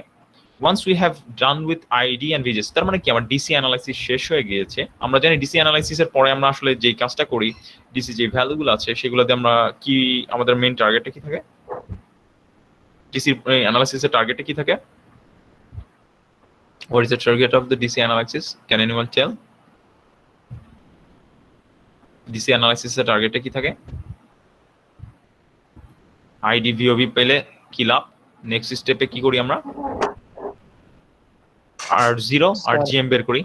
Once we have done with ID and VGS, তার মানে কি আমার ডিসি অ্যানালাইসিস শেষ হয়ে গিয়েছে। আমরা জানি ডিসি অ্যানালাইসিসের পরে আমরা আসলে যে কাজটা করি, ডিসি যে ভ্যালুগুলো আছে সেগুলোতে আমরা কি, আমাদের মেইন টার্গেটটা কি থাকে? ডিসি অ্যানালাইসিসের টার্গেটটা কি থাকে? What is the target of the DC analysis? Can anyone tell? DC analysis এর টার্গেটটা কি থাকে? ID VOV পেলে কি লাভ? নেক্সট স্টেপে কি করি আমরা? R0 RGM বের করি,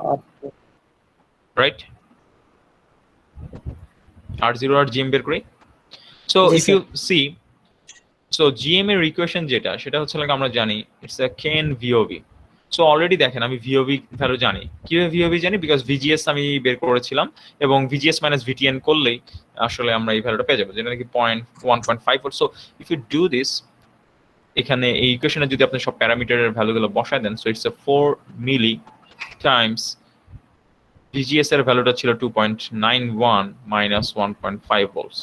রাইট? R0 RGM বের করি। সো জি, if you see, so GM এর ইকুয়েশন যেটা, সেটা হচ্ছে like আমরা জানি it's a kn VOV। So already দেখেন আমি VOV ভ্যালু জানি। কিভাবে VOV জানি? বিকজ VGS আমি বের করেছিলাম, এবং VGS মাইনাস VTN করলেই আসলে আমরা এই ভ্যালুটা পেয়ে যাবো, যেটা নাকি 1.5। So if you do this, এখানে এই ইকুয়েশনে যদি আপনি সব প্যারামিটারের ভ্যালুগুলো বসায় দেন, so it's a 4 milli times VGS এর ভ্যালুটা ছিল 2.91 minus 1.5 volts.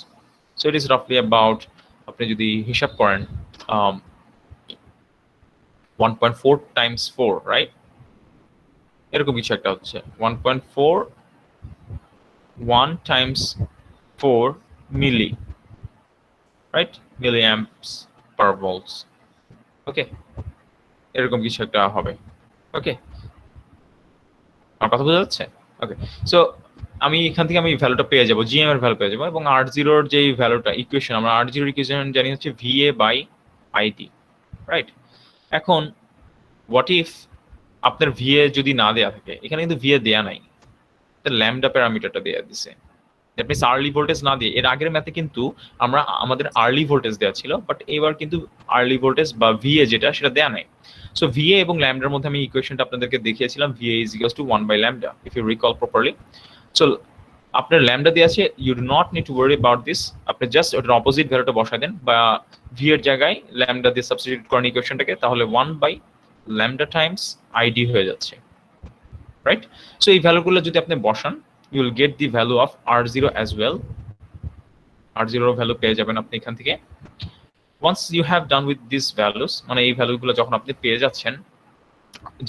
So it is রাফলি অ্যাবাউট, আপনি যদি হিসাব করেন 1.4 টাইমস 4, রাইট? এরকম কিছু একটা হচ্ছে 1.41 টাইমস 4 মিলি, রাইট? মিলি অ্যাম্পস পার ভোল্টস, ওকে, এরকম কিছু একটা হবে। ওকে, আমার কথা বোঝা যাচ্ছে? ওকে, সো আমি এখান থেকে আমি ভ্যালুটা পেয়ে যাবো, GM এর ভ্যালু পেয়ে যাবো, এবং R0 এর যে ভ্যালুটা ইকুয়েশন, আমরা R0 ইকুয়েশন জানি হচ্ছে VA বাই ID, রাইট? এখন হোয়াট ইফ আপনার ভিএ যদি না দেয়া থাকে, এখানে কিন্তু ভিএ দেয়া নাই, ল্যামডা প্যারামিটারটা দেয়া দিছে। দ্যাট মিনস আর্লি ভোল্টেজ না দিয়ে, এর আগের ম্যাথে কিন্তু আমাদের আর্লি ভোল্টেজ দেওয়া ছিল, বাট এবার কিন্তু আর্লি ভোল্টেজ বা ভিএ যেটা সেটা দেয়া নাই। সো ভিএ এবং ল্যামডার মধ্যে আমি ইকুয়েশনটা আপনাদেরকে দেখিয়েছিলাম, VA is equals to 1 by lambda, if you recall properly. So আপনার ল্যামডা দেওয়া আছে, you do not need to worry about this, আপনি জাস্ট ওটার অপোজিট ভ্যালুটা বসায় দেন, বা ভি এর জায়গায় ল্যামডা দিয়ে সাবস্টিটিউট করেন ইকুয়েশনটাকে, তাহলে 1 বাই ল্যামডা টাইমস আইডি হয়ে যাচ্ছে, রাইট? সো এই ভ্যালুগুলো যদি আপনি বসান, you will get the value of R0 as well. R0 value পেয়ে যাবেন আপনি এখান থেকে। once you have done with these values, মানে এই ভ্যালুগুলো যখন আপনি পেয়ে যাচ্ছেন,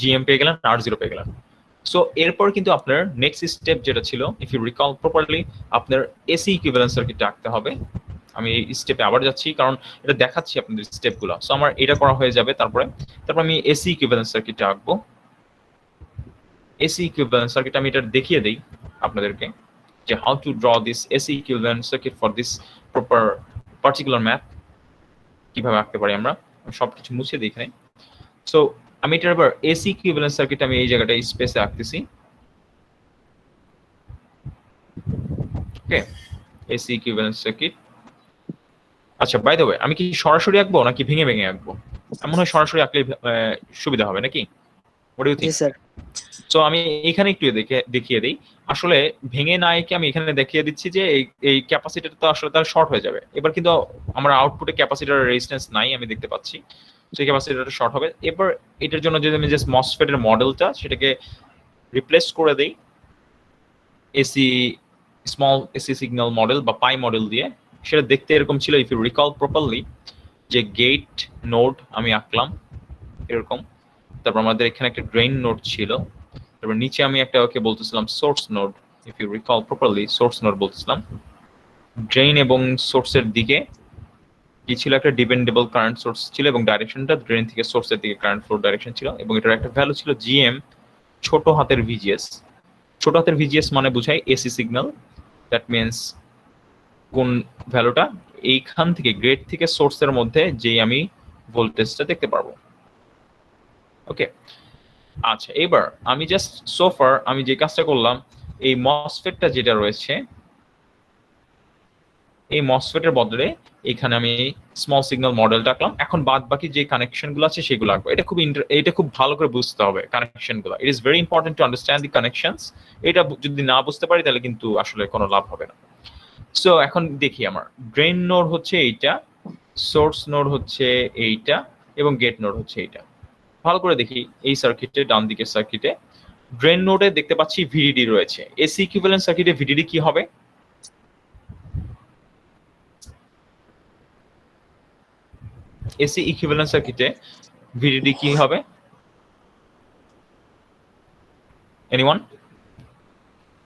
GM পেয়ে গেলেন, R0 পেয়ে গেলেন। সো এরপর কিন্তু আপনার নেক্সট স্টেপ যেটা ছিল, ইফ ইউ রিকল প্রপারলি, আপনার এসি ইকুইভ্যালেন্স সার্কিট আঁকতে হবে। আমি এই স্টেপে আবার যাচ্ছি কারণ এটা দেখাচ্ছি আপনাদের স্টেপগুলো। সো আমার এটা করা হয়ে যাবে, তারপর আমি এসি ইকুইভ্যালেন্স সার্কিটটা আঁকবো। এসি ইকুইভ্যালেন্স সার্কিট আমি এটা দেখিয়ে দেই আপনাদেরকে, যে how to draw this AC equivalent circuit for this proper particular math, কিভাবে আঁকতে পারি আমরা, সবকিছু মুছে দিই এখানে। সো আমি এটার আবার এসি ইকুইভ্যালেন্ট সার্কিট আমি এই জায়গাটা স্পেসে আঁকতেছি। ওকে, এসি ইকুইভ্যালেন্ট সার্কিট। আচ্ছা, বাই দ্য ওয়ে, আমি কি সরাসরি আঁকবো নাকি ভেঙে ভেঙে আঁকবো? এমন হয় সরাসরি আঁকলে সুবিধা হবে নাকি? What do you G think? Sir. So আমি এখানে একটু দেখিয়ে দিই। আসলে ভেঙে না এঁকে আমি এখানে দেখিয়ে দিচ্ছি যে এই ক্যাপাসিটর তো আসলে তার শর্ট হয়ে যাবে। এবার কিন্তু আমার আউটপুটে ক্যাপাসিটরের রেজিস্ট্যান্স নাই, আমি দেখতে পাচ্ছি। সেই ক্যাপাসিটরটা শর্ট হবে। এবার এটার জন্য যদি আমি জাস্ট মসফেট এর মডেলটা সেটাকে রিপ্লেস করে দেই AC small AC signal model বা পাই মডেল দিয়ে, সেটা দেখতে এরকম ছিল, ইফ ইউ রিকল প্রপারলি, যে গেট নোড আমি আঁকলাম এরকম, তারপর আমাদের এখানে একটা ড্রেন নোড ছিল, তারপর নিচে আমি একটা ওকে বলতেছিলাম source node, if you recall properly source node বলতেছিলাম। ড্রেন এবং সোর্সের দিকে কি ছিল, একটা ডিপেন্ডেবল কারেন্ট সোর্স ছিল এবং ডাইরেকশনটা ড্রেন থেকে সোর্সের দিকে কারেন্ট ফ্লো ডাইরেকশন ছিল, এবং এটার একটা ভ্যালু ছিল জিএম ছোট হাতের ভিজিএস। ছোট হাতের ভিজিএস মানে বোঝায় এসি সিগন্যাল, দ্যাট মিনস কোন ভ্যালুটা এইখান থেকে গ্রেড থেকে সোর্সের মধ্যে যেই আমি ভোল্টেজটা দেখতে পারবো। ওকে, আচ্ছা, এবার আমি জাস্ট সোফার আমি যে কাজটা করলাম, এই মসফেটটা যেটা রয়েছে, এই মসফেটের বদলে এখানে আমি স্মল সিগন্যাল মডেলটা আঁকলাম। এখন বাদ বাকি যে কানেকশন গুলো আছে সেগুলো আঁকবো। এটা খুব ভালো করে বুঝতে হবে কানেকশন গুলো। It is very important to understand the connections. এটা যদি না বুঝতে পারি তাহলে কিন্তু আসলে কোনো লাভ হবে না। সো এখন দেখি, আমার ড্রেন নোড হচ্ছে এইটা, সোর্স নোড হচ্ছে এইটা, এবং গেট নোড হচ্ছে এইটা। ভালো করে দেখি এই সার্কিটে, ডান দিকের সার্কিটে ড্রেন নোডে দেখতে পাচ্ছি ভিডিডি রয়েছে। এসি ইকুইভ্যালেন্ট সার্কিটে ভিডিডি কি হবে? এসি ইকুইভ্যালেন্ট সার্কিটে ভিডিডি কি হবে? এনিওয়ান?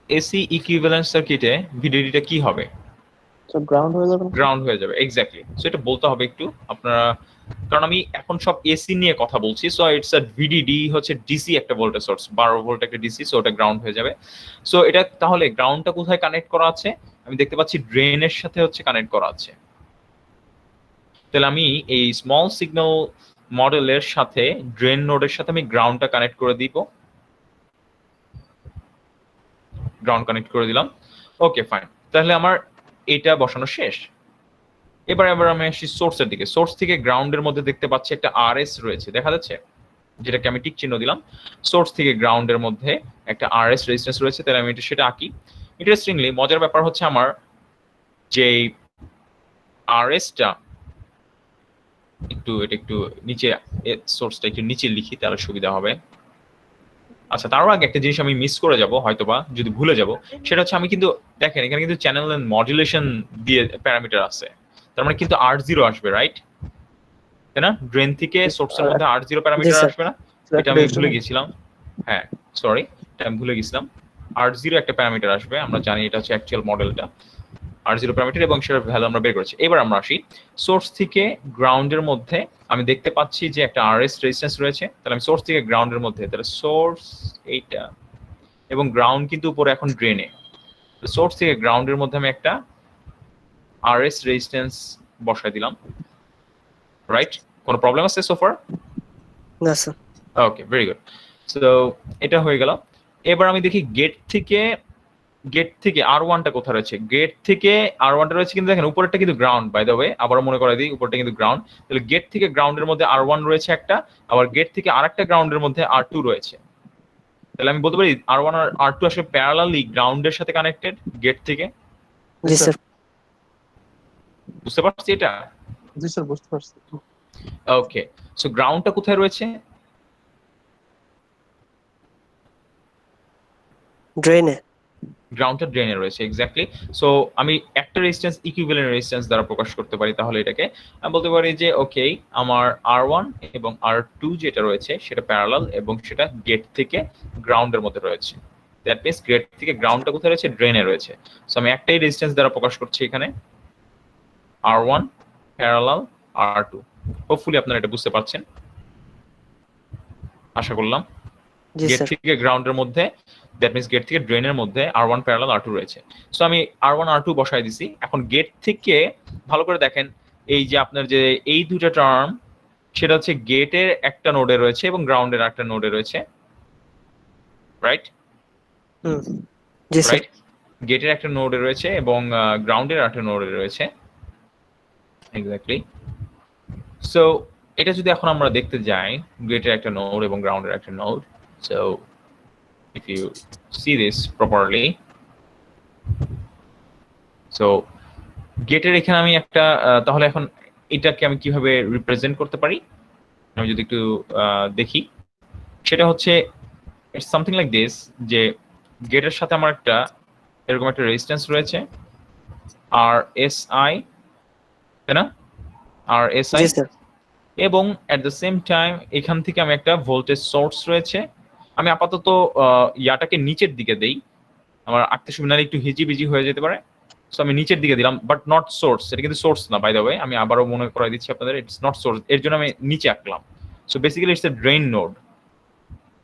এসি ইকুইভ্যালেন্ট সার্কিটে ভিডিডিটা কি হবে? স্যার গ্রাউন্ড হয়ে যাবে। গ্রাউন্ড হয়ে যাবে, এক্স্যাক্টলি। সো এটা বলতে হবে একটু আপনারা, কারণ আমি এখন সব এসি নিয়ে কথা বলছি। সো ইটস আ ভিডিডি হচ্ছে ডিসি একটা ভোল্টেজ সোর্স, 12 ভোল্ট একটা ডিসি, সো ওটা গ্রাউন্ড হয়ে যাবে। সো এটা তাহলে গ্রাউন্ডটা কোথায় কানেক্ট করা আছে? আমি দেখতে পাচ্ছি ড্রেনের সাথে হচ্ছে কানেক্ট করা আছে। তাহলে আমি এই স্মল সিগন্যাল মডেলের সাথে ড্রেন নোডের সাথে আমি গ্রাউন্ডটা কানেক্ট করে দিব। গ্রাউন্ড কানেক্ট করে দিলাম। ওকে, ফাইন। তাহলে আমার এটা বসানো শেষ। এবার আমি আসি সোর্সের দিকে। সোর্স থেকে গ্রাউন্ডের মধ্যে দেখতে পাচ্ছি একটা আরএস রয়েছে, দেখা যাচ্ছে, যেটাকে আমি টিক চিহ্ন দিলাম। সোর্স থেকে গ্রাউন্ডের মধ্যে একটা আরএস রেজিস্ট্যান্স রয়েছে, তাহলে আমি সেটা আঁকি। ইন্টারেস্টিংলি মজার ব্যাপার হচ্ছে, আমার যে আরএসটা একটু নিচে, সোর্সটা একটু নিচে লিখি তাহলে সুবিধা হবে। আচ্ছা, তারও আগে একটা জিনিস আমি মিস করে যাব হয়তোবা, যদি ভুলে যাব, সেটা হচ্ছে আমি কিন্তু দেখেন এখানে কিন্তু চ্যানেল এন্ড মডুলেশন দিয়ে প্যারামিটার আছে, তার মানে কিন্তু R0 আসবে, রাইট? তাই না? ড্রেন থেকে সোর্সের মধ্যে R0 প্যারামিটার আসবে না? এটা আমি ভুলে গেছিলাম। হ্যাঁ, সরি, এটা আমি ভুলে গেছিলাম। R0 একটা প্যারামিটার আসবে, আমরা জানি এটা হচ্ছে অ্যাকচুয়াল মডেলটা R0 প্যারামিটার, এবং সেটার ভ্যালু আমরা বের করেছি। এবার আমরা আসি সোর্স থেকে গ্রাউন্ডের মধ্যে, আমি দেখতে পাচ্ছি যে একটা RS রেজিস্ট্যান্স রয়েছে। তাহলে আমি সোর্স থেকে গ্রাউন্ডের মধ্যে, তাহলে সোর্স এইটা এবং গ্রাউন্ড কিন্তু উপরে এখন ড্রেনে, সোর্স থেকে গ্রাউন্ডের মধ্যে আমি একটা RS রেজিস্ট্যান্স বসাই দিলাম, রাইট? কোনো প্রবলেম আছে সোফার? না স্যার। ওকে, ভেরি গুড। সো এটা হয়ে গেল। এবার আমি দেখি গেট থেকে R1টা কোথায় রয়েছে। গেট থেকে R1টা রয়েছে, কিন্তু দেখেন উপরেরটা কিন্তু গ্রাউন্ড, বাই দ্য ওয়ে আবার মনে করে দিই উপরটা কিন্তু গ্রাউন্ড। তাহলে গেট থেকে গ্রাউন্ডের মধ্যে R1 রয়েছে একটা, আবার গেট থেকে আরেকটা গ্রাউন্ডের মধ্যে R2 রয়েছে। তাহলে আমি বলতে পারি R1 আর R2 আসলে প্যারালালি গ্রাউন্ডের সাথে কানেক্টেড গেট থেকে। জি স্যার। বুঝতে পারছি এটা? জি স্যার, বুঝতে পারছি। ওকে, সো গ্রাউন্ডটা কোথায় রয়েছে? ড্রেনে। গ্রাউন্ডটা ড্রেনে রয়েছে, এক্স্যাক্টলি। সো আমি একটা রেজিস্ট্যান্স ইকুইভ্যালেন্ট রেজিস্ট্যান্স দ্বারা প্রকাশ করতে পারি। তাহলে এটাকে আমি বলতে পারি যে ওকে, আমার R1 এবং R2 যেটা রয়েছে সেটা প্যারালাল এবং সেটা গেট থেকে গ্রাউন্ডের মধ্যে রয়েছে। দ্যাট মিন্স গেট থেকে গ্রাউন্ডটা কোথায় রয়েছে? ড্রেনে রয়েছে। সো আমি একটাই রেজিস্ট্যান্স দ্বারা প্রকাশ করছি এখানে, R1 প্যারালাল R2। হোপফুলি আপনারা এটা বুঝতে পারছেন, আশা করলাম। জি গেট স্যার। থেকে গ্রাউন্ডের মধ্যে, দ্যাট মিন্স গেট থেকে ড্রেনের মধ্যে R1 প্যারালাল R2 রয়েছে। সো আমি R1 R2 বসাই দিছি। এখন গেট থেকে ভালো করে দেখেন, এই যে আপনার যে এই দুটো টার্ম, সেটা হচ্ছে গেটের একটা নোডে রয়েছে এবং গ্রাউন্ডের একটা নোডে রয়েছে, রাইট? হুম। জি স্যার। রাইট, গেটের একটা নোডে রয়েছে এবং গ্রাউন্ডের একটা নোডে রয়েছে, এক্স্যাক্টলি। সো এটা যদি এখন আমরা দেখতে যাই, গেটের একটা নোড এবং গ্রাউন্ডের একটা node. So if you see this properly, so গেটের এখানে আমি একটা তাহলে এখন এটাকে আমি কিভাবে রিপ্রেজেন্ট করতে পারি আমি যদি একটু দেখি, সেটা হচ্ছে ইটস সামথিং লাইক দিস, যে গেটের সাথে আমার একটা এরকম একটা রেজিস্ট্যান্স রয়েছে RSI, তাই না? RSI, জি স্যার। এবং এট দ্য সেম টাইম এখান থেকে আমি একটা ভোল্টেজ সোর্স রয়েছে। আমি আপাতত ইয়াটাকে নিচের দিকে দেই, আমার আঁকতে সুবিধা একটু হিজিবিজি হয়ে যেতে পারে। সো আমি নিচের দিকে দিলাম, বাট নট সোর্স, এটা কিন্তু সোর্স না, বাই দ্য ওয়ে আমি আবারও মনে করাই দিচ্ছি আপনাদের, ইটস নট সোর্স, এর জন্য আমি নিচে আঁকলাম। So basically it's a drain node,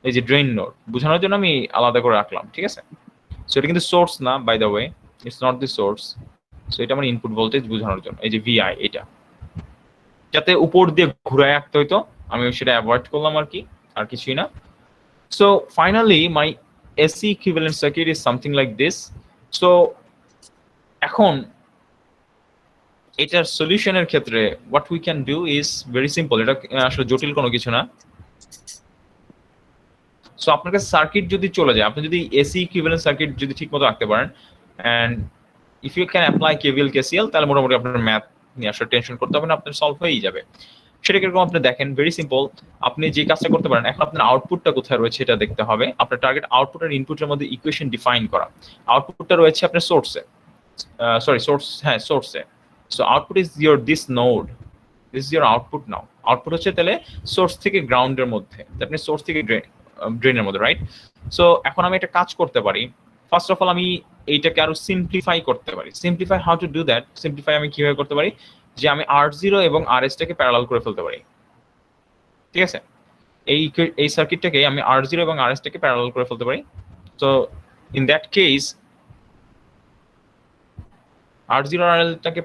এই যে ড্রেন নোড বোঝানোর জন্য আমি আলাদা করে রাখলাম, ঠিক আছে? সো এটা কিন্তু সোর্স না, by the way it's not the source. So এটা আমার ইনপুট ভোল্টেজ বোঝানোর জন্য, এই যে VI, এটা যাতে উপর দিয়ে ঘুরায় আঁকতে হইতো, আমি সেটা অ্যাভয়েড করলাম আর কি, আর কিছুই না। So finally my AC equivalent circuit is something like this. So এখন এটার সলিউশনের ক্ষেত্রে what we can do is very simple, এটা আসলে জটিল কোনো কিছু না। সো আপনার কাছে সার্কিট যদি চলে যায়, আপনি যদি AC equivalent সার্কিট যদি ঠিকমতো আঁকতে পারেন, and if you can apply KVL KCL, তাহলে মোটামুটি আপনার ম্যাথ নিয়ে আসলে টেনশন করতে হবে না, আপনার সলভ হয়েই যাবে। সেটা কিরকম আপনি দেখেন, ভেরি সিম্পল। আপনি যে কাজটা করতে পারেন, এখন আপনার আউটপুটটা কোথায় রয়েছে এটা দেখতে হবে। আপনার টার্গেট আউটপুট আর ইনপুটের মধ্যে ইকুয়েশন ডিফাইন করা। আউটপুটটা রয়েছে আপনার সোর্সে, সোর্সে। So output is your this node, this is your output now. Output হচ্ছে তাহলে সোর্স থেকে গ্রাউন্ডের মধ্যে, আপনি সোর্স থেকে ড্রেনের মধ্যে, রাইট? সো এখন আমি একটা কাজ করতে পারি। ফার্স্ট অফ অল আমি এইটাকে আরো সিম্পলিফাই করতে পারি। Simplify, how to do that? Simplify আমি কিভাবে করতে পারি, যে আমি R0 এবং RS টাকে প্যারালাল করে ফেলতে পারি, ঠিক আছে? এই সার্কিটটাকে আমি R0 এবং RS টাকে প্যারালাল করে ফেলতে পারি। So in that case R0 আর RL টাকে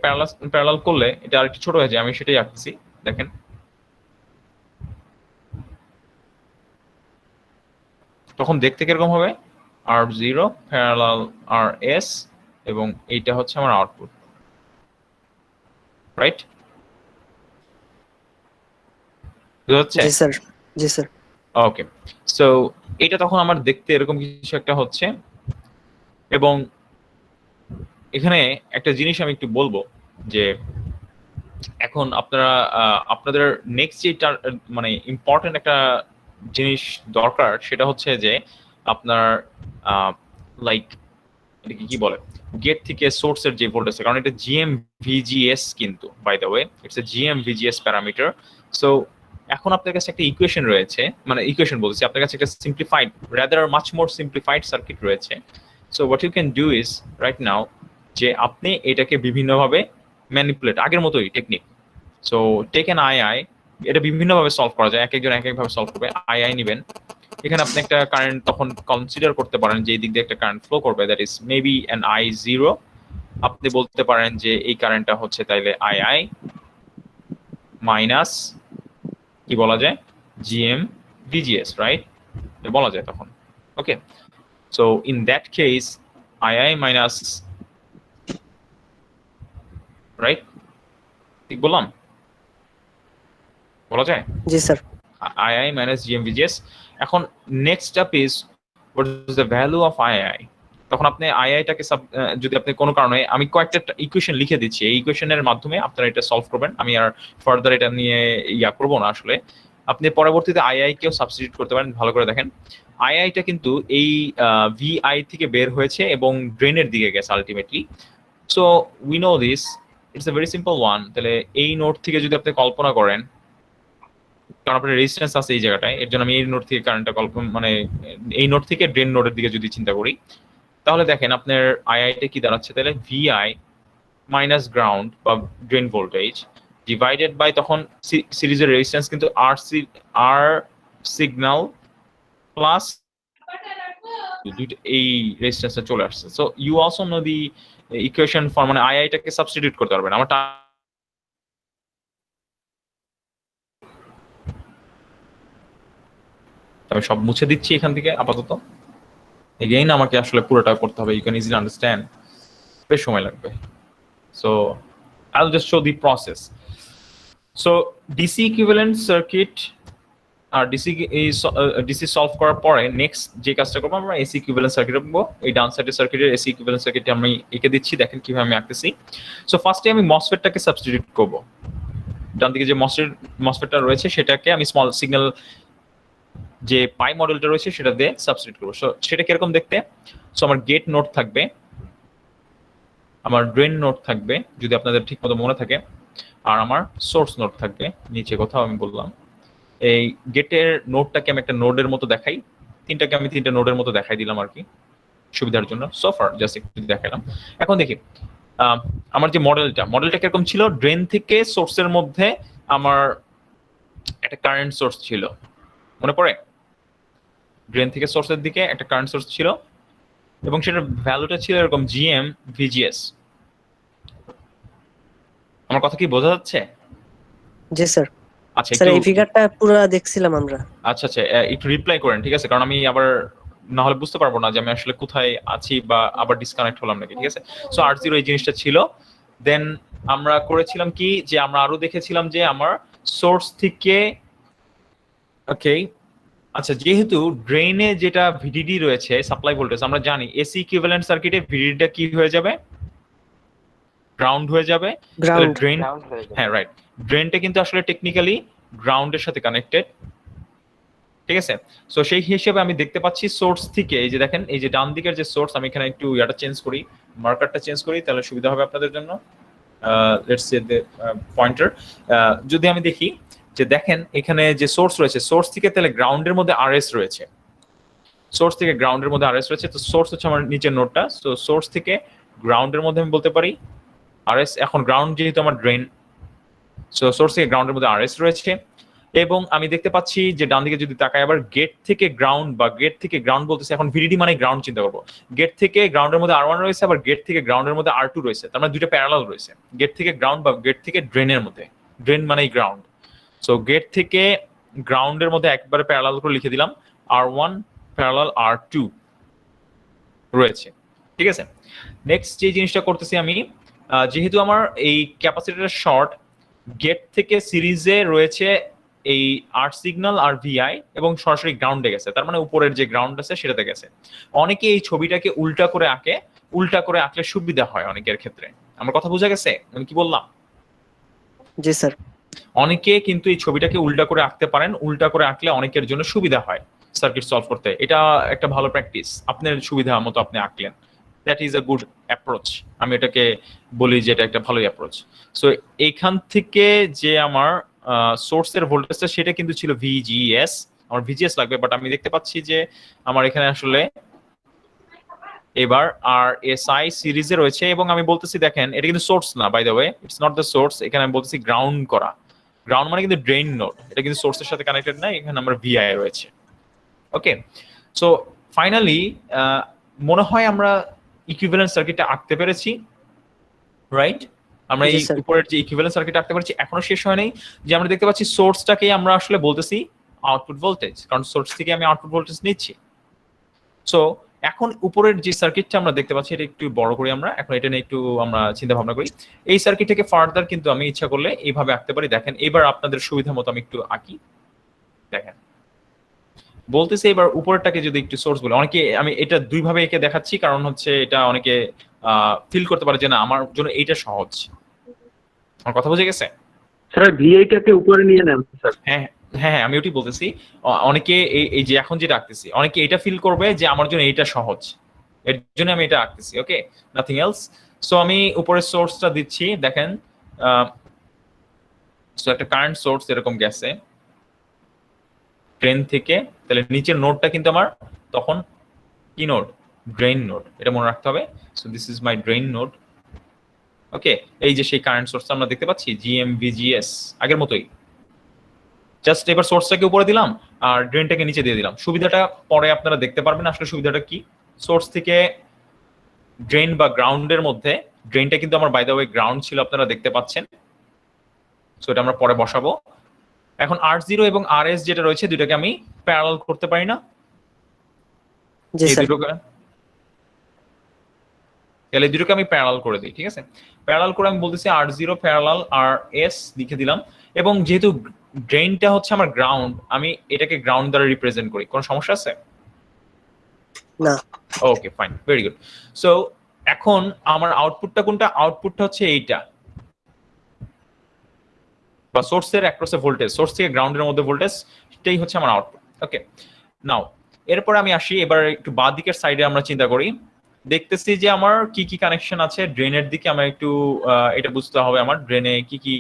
প্যারালাল করলে এটা আরেকটু ছোট হয়ে যায়, আমি সেটাই আঁকছি, দেখেন। তখন দেখতে কিরকম হবে? R0 প্যারালাল RS এবং এইটা হচ্ছে আমার আউটপুট, রাইট? বুঝা যাচ্ছে? জি স্যার। জি স্যার। ওকে, সো এটা তখন আমার দেখতে এরকম কিছু একটা হচ্ছে। এবং এখানে একটা জিনিস আমি একটু বলবো, যে এখন আপনারা আপনাদের নেক্সট যেটা মানে ইম্পর্টেন্ট একটা জিনিস দরকার, সেটা হচ্ছে যে আপনার লাইক এটাকে কি বলে, গেট থেকে সোর্সের যে ভোল্টেজ, কারণ এটা GM-VGS কিন্তু, by the way it's a GM-VGS parameter. So এখন আপনার কাছে একটা ইকুয়েশন রয়েছে, মানে ইকুয়েশন বলছি, আপনার কাছে একটা simplified, rather much more simplified circuit রয়েছে। So what you can do is right now, যে আপনি এটাকে বিভিন্নভাবে ম্যানিপুলেট, আগের মতোই technique. So take N I, এটা বিভিন্নভাবে সলভ করা যায়, এক একজন এক একভাবে সলভ করবে। আই নেবেন, এখানে আপনি একটা কারেন্ট তখন কনসিডার করতে পারেন যে এই দিক দিয়ে একটা কারেন্ট ফ্লো করবে, that is maybe an I0। আপনি বলতে পারেন যে এই কারেন্টটা হচ্ছে তাইলে II মাইনাস কি বলা যায়, GM VGS, right? বলা যায় তখন। Okay, so in that case II minus, right? ঠিক বললাম? বলা যায় জি স্যার II minus GM/VGS. এখন next step is what is the value of II? তখন আপনি আইআইটাকে যদি আপনি কোনো কারণে, আমি কয়েকটা ইকুয়েশন লিখে দিচ্ছি, এই ইকুয়েশনের মাধ্যমে আপনারা এটা সলভ করবেন। আমি আর ফার্দার এটা নিয়ে করবো না আসলে। আপনি পরবর্তীতে আইআই কেও সাবস্টিটিউট করতে পারেন। ভালো করে দেখেন, আইআইটা কিন্তু এই ভিআই থেকে বের হয়েছে এবং ড্রেনের দিকে গেছে ultimately. So we know this, it's a very simple one. তাহলে এই নোট থেকে যদি আপনি কল্পনা করেন, কারণ আপনার রেজিস্ট্যান্স আছে এই জায়গাটায়, এর জন্য আমি এই নোট থেকে কারেন্টটা মানে এই নোট থেকে ড্রেন নোডের দিকে যদি চিন্তা করি, তাহলে দেখেন আপনার আইআইটা কি দাঁড়াচ্ছে, তাহলে ভিআই মাইনাস গ্রাউন্ড বা ড্রেন ভোল্টেজ ডিভাইডেড বাই, তখন সিরিজের রেজিস্ট্যান্স কিন্তু আর সিগন্যাল প্লাস এই রেজিস্ট্যান্সটা চলে আসছে। So you also know the equation for, মানে আইআইটাকে সাবস্টিটিউট করতে পারবেন। আমার আমি সব মুছে দিচ্ছি এখান থেকে আপাতত। এগেইন আমাকে আসলে পুরোটা করতে হবে, ইউ ক্যান ইজিলি আন্ডারস্ট্যান্ড, বেশ সময় লাগবে। So I'll just show the process. So DC equivalent circuit আর DC সলভ করার পরে নেক্সট যে কাজটা করবো, আমরা AC equivalent সার্কিট রাখবো। এই ডাউন সাইডের সার্কিটের AC equivalent সার্কিটে আমি এঁকে দিচ্ছি, দেখেন কিভাবে আমি আঁকতেছি। সো ফার্স্টে আমি মসফেটটাকে সাবস্টিটিউট করবো। ডান দিকে যে মসফেটটা রয়েছে সেটাকে আমি স্মল সিগন্যাল যে পাই মডেলটা রয়েছে সেটা দিয়ে সাবস্টিটিউট করবো। সো সেটা কিরকম দেখতে, সো আমার গেট নোড থাকবে, আমার ড্রেন নোড থাকবে যদি আপনাদের ঠিক মতো মনে থাকে, আর আমার সোর্স নোড থাকবে নিচে কোথাও। আমি বললাম এই গেটের নোডটাকে আমি একটা নোডের মতো দেখাই, তিনটাকে আমি তিনটা নোডের মতো দেখাই দিলাম আর কি সুবিধার জন্য। সোফার জাস্ট একটু দেখালাম। এখন দেখি আমার যে মডেলটা কিরকম ছিল। ড্রেন থেকে সোর্সের মধ্যে আমার একটা কারেন্ট সোর্স ছিল, মনে পড়ে? ড্রেন থেকে সোর্সের দিকে একটা কারেন্ট সোর্স ছিল এবং সেটার ভ্যালুটা ছিল এরকম GM/VGS। আমার কথা কি বোঝা যাচ্ছে? জি স্যার আচ্ছা স্যার এই একটু, ফিগারটা পুরো দেখছিলাম আমরা। আচ্ছা একটু রিপ্লাই করেন, ঠিক আছে? কারণ আমি আবার না হলে বুঝতে পারবো না যে আমি আসলে কোথায় আছি বা আবার ডিসকানেক্ট হলাম নাকি, ঠিক আছে? সো R0 এই জিনিসটা ছিল। দেন আমরা করেছিলাম কি, যে আমরা আরো দেখেছিলাম যে আমার সোর্স থেকে, ওকে আচ্ছা, যেহেতু ড্রেনে যেটা ভিডিডি রয়েছে সাপ্লাই ভোল্টেজ, আমরা জানি এসি ইকুইভ্যালেন্ট সার্কিটে ভিডিডিটা কি হয়ে যাবে, গ্রাউন্ড হয়ে যাবে। গ্রাউন্ড ড্রেন, হ্যাঁ রাইট, ড্রেনটা কিন্তু আসলে টেকনিক্যালি গ্রাউন্ডের সাথে কানেক্টেড, ঠিক আছে? সো সেই হিসেবে আমি দেখতে পাচ্ছি সোর্স থেকে, এই যে দেখেন এই যে ডান দিকের যে সোর্স, আমি এখানে একটু ইয়াটা চেঞ্জ করি, মার্কারটা চেঞ্জ করি, তাহলে সুবিধা হবে আপনাদের জন্য। লেটস সে দ্য পয়েন্টার, যদি আমি দেখি যে দেখেন এখানে যে সোর্স রয়েছে, সোর্স থেকে তাহলে গ্রাউন্ডের মধ্যে আরএস রয়েছে, সোর্স থেকে গ্রাউন্ডের মধ্যে আরএস রয়েছে। তো সোর্স হচ্ছে আমার নিচের নোডটা, সো সোর্স থেকে গ্রাউন্ডের মধ্যে আমি বলতে পারি আরএস। এখন গ্রাউন্ড যেহেতু আমার ড্রেন, সো সোর্স থেকে গ্রাউন্ডের মধ্যে আরএস রয়েছে। এবং আমি দেখতে পাচ্ছি যে ডান দিকে যদি তাকাই, আবার গেট থেকে গ্রাউন্ড বা গেট থেকে গ্রাউন্ড বলতেছে, এখন ভিডিডি মানে গ্রাউন্ড চিন্তা করবো। গেট থেকে গ্রাউন্ডের মধ্যে R1 রয়েছে, আবার গেট থেকে গ্রাউন্ডের মধ্যে R2 রয়েছে, তার মানে দুইটা প্যারালাল রয়েছে। গেট থেকে গ্রাউন্ড বা গেট থেকে ড্রেনের মধ্যে, ড্রেন মানেই গ্রাউন্ড। সো গেট থেকে গ্রাউন্ডের মধ্যে একবারে প্যারালাল করে লিখে দিলাম R1 প্যারালাল R2 রয়েছে, ঠিক আছে? নেক্সট যে জিনিসটা করতেছি আমি, যেহেতু আমার এই ক্যাপাসিটর শর্ট, গেট থেকে সিরিজে রয়েছে এই আর সিগন্যাল আর ভিআই এবং সরাসরি গ্রাউন্ডে গেছে, তার মানে উপরের যে গ্রাউন্ড আছে সেটাতে গেছে। অনেকে এই ছবিটাকে উল্টা করে আঁকে, উল্টা করে আঁকলে সুবিধা হয় অনেকের ক্ষেত্রে। আমার কথা বোঝা গেছে আমি কি বললাম? জি স্যার অনেকে কিন্তু এই ছবিটাকে উল্টা করে আঁকতে পারেন, উল্টা করে আঁকলে অনেকের জন্য সুবিধা হয় সার্কিট সলভ করতে। এটা একটা ভালো প্র্যাকটিস, আপনার সুবিধা মতো আপনি আঁকলেন, that is a good approach. আমি এটাকে বলি যে এটা একটা ভালো অ্যাপ্রোচ। সো এইখান থেকে যে আমার সোর্সের ভোল্টেজটা সেটা কিন্তু ছিল VGS, আমার VGS লাগবে, বাট আমি দেখতে পাচ্ছি যে আমার এখানে আসলে এবার RSI সিরিজে রয়েছে। এবং আমি বলতেছি দেখেন এটা কিন্তু সোর্স না, by the way it's not the source, এখানে আমি বলতেছি গ্রাউন্ড করা। গ্রাউন্ড মানে কিন্তু ড্রেন নোড, এটা কিন্তু সোর্সের সাথে কানেক্টেড না, এখানে আমার VI রয়েছে। ওকে, সো ফাইনালি মনে হয় আমরা ইকুইভ্যালেন্ট সার্কিটটা আঁকতে পেরেছি, রাইট? আমরা এই উপরের যে ইকুইভ্যালেন্ট সার্কিট আঁকতে পেরেছি। এখনো শেষ হয় নাই, যে আমরা দেখতে পাচ্ছি সোর্সটাকে আমরা আসলে বলতেছি আউটপুট ভোল্টেজ, কারণ সোর্স থেকে আমি আউটপুট ভোল্টেজ নিচ্ছি। সো এখন উপরের যে সার্কিটটা আমরা দেখতে পাচ্ছি এটা একটু বড় করি আমরা, এখন এটা নিয়ে একটু আমরা চিন্তা ভাবনা করি। এই সার্কিটটাকে ফার্দার কিন্তু আমি ইচ্ছা করলে এইভাবে আঁকতে পারি। দেখেন এবার আপনাদের সুবিধা মতো আমি একটু আঁকি। দেখেন বলতেছে এবার উপরেরটাকে যদি একটু সোর্স বলে, অনেকে আমি এটা দুইভাবে এঁকে দেখাচ্ছি, কারণ হচ্ছে এটা অনেকে ফিল করতে পারে যে না আমার জন্য এইটা সহজ। আমার কথা বুঝে গেছে? স্যার ভিআইটাকে উপরে নিয়ে নেন স্যার। হ্যাঁ হ্যাঁ, আমি ওটাই বলতেছি। অনেকে এই যে এখন যেটা আঁকতেছি, অনেকে এটা ফিল করবে যে আমার জন্য এইটা সহজ, এর জন্য আমি এটা আঁকতেছি। ওকে, নাথিং এলস। সো আমি উপরে সোর্সটা দিচ্ছি, দেখেন সো একটা কারেন্ট সোর্স এরকম গেছে ড্রেন থেকে, তাহলে নিচের নোডটা কিন্তু আমার তখন কি নোড? ড্রেন নোড, এটা মনে রাখতে হবে। So this is my drain node. Okay, এই যে সেই কারেন্ট সোর্সটা আমরা দেখতে পাচ্ছি GMVGS আগের মতোই, জাস্ট এবার সোর্সটাকে উপরে দিলাম আর ড্রেনটাকে নিচে দিয়ে দিলাম। সুবিধাটা পরে আপনারা দেখতে পারবেন আসলে সুবিধাটা কি। সোর্স থেকে ড্রেন বা গ্রাউন্ডের মধ্যে, ড্রেনটা কিন্তু আমার বাই দ্য ওয়ে গ্রাউন্ড ছিল, আপনারা দেখতে পাচ্ছেন। সো এটা আমরা পরে বসাবো। এখন R0 এবং RS যেটা রয়েছে দুইটাকে আমি প্যারালাল করতে পারি না? জি এই স্যার। দুটোকে, তাহলে দুটোকে আমি প্যারালাল করে দিই, ঠিক আছে? প্যারালাল করে আমি বলতেছি R0 প্যারালাল RS লিখে দিলাম। এবং যেহেতু ড্রেনটা হচ্ছে আমার গ্রাউন্ড, আমি এটাকে গ্রাউন্ড দ্বারা রিপ্রেজেন্ট করি। কোনো সমস্যা আছে? না। Okay fine, very good. So এখন আমার আউটপুটটা কোনটা? আউটপুটটা হচ্ছে এইটা, বা সোর্সের অ্যাক্রসে ভোল্টেজ, সোর্স থেকে গ্রাউন্ডের মধ্যে ভোল্টেজ, সেটাই হচ্ছে আমার আউটপুট। ওকে, নাও এরপর আমি আসি, এবার একটু বাঁ দিকের সাইডে আমরা চিন্তা করি। দেখতেছি যে আমার কি কি কানেকশন আছে ড্রেনের দিকে, আমার একটু এটা বুঝতে হবে আমার ড্রেনে কি কি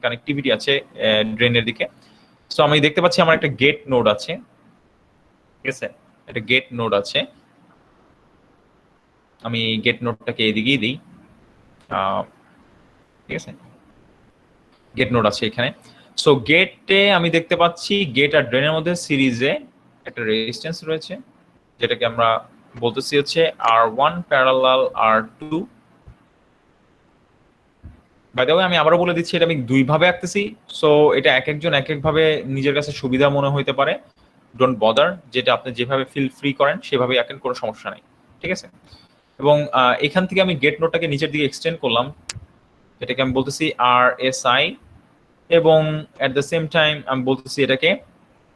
কানেক্টিভিটি আছে ড্রেনের দিকে। সো আমি দেখতে পাচ্ছি আমার একটা গেট নোড আছে, ঠিক আছে? একটা গেট নোড আছে, আমি গেট নোডটাকে এদিকেই দিই, ঠিক আছে? গেট নোড আছে এখানে। সো গেটে আমি দেখতে পাচ্ছি গেট আর ড্রেনের মধ্যে সিরিজে একটা রেজিস্ট্যান্স রয়েছে, যেটাকে আমরা বলতেছি হচ্ছে R1 parallel R2। By the way আমি আবারও বলে দিচ্ছি, এটা আমি দুই ভাবে আঁকতেছি। সো এটা এক একজন এক এক ভাবে নিজের কাছে সুবিধা মনে হইতে পারে। ডোন্ট বদার, যেটা আপনি যেভাবে ফিল ফ্রি করেন সেভাবেই আঁকেন, কোনো সমস্যা নাই, ঠিক আছে? এবং এখান থেকে আমি গেট নোডটাকে নিচের দিকে এক্সটেন্ড করলাম, এটাকে আমি বলতেছি RSI, এবং এট দ্য সেম টাইম আমি বলতেছি এটাকে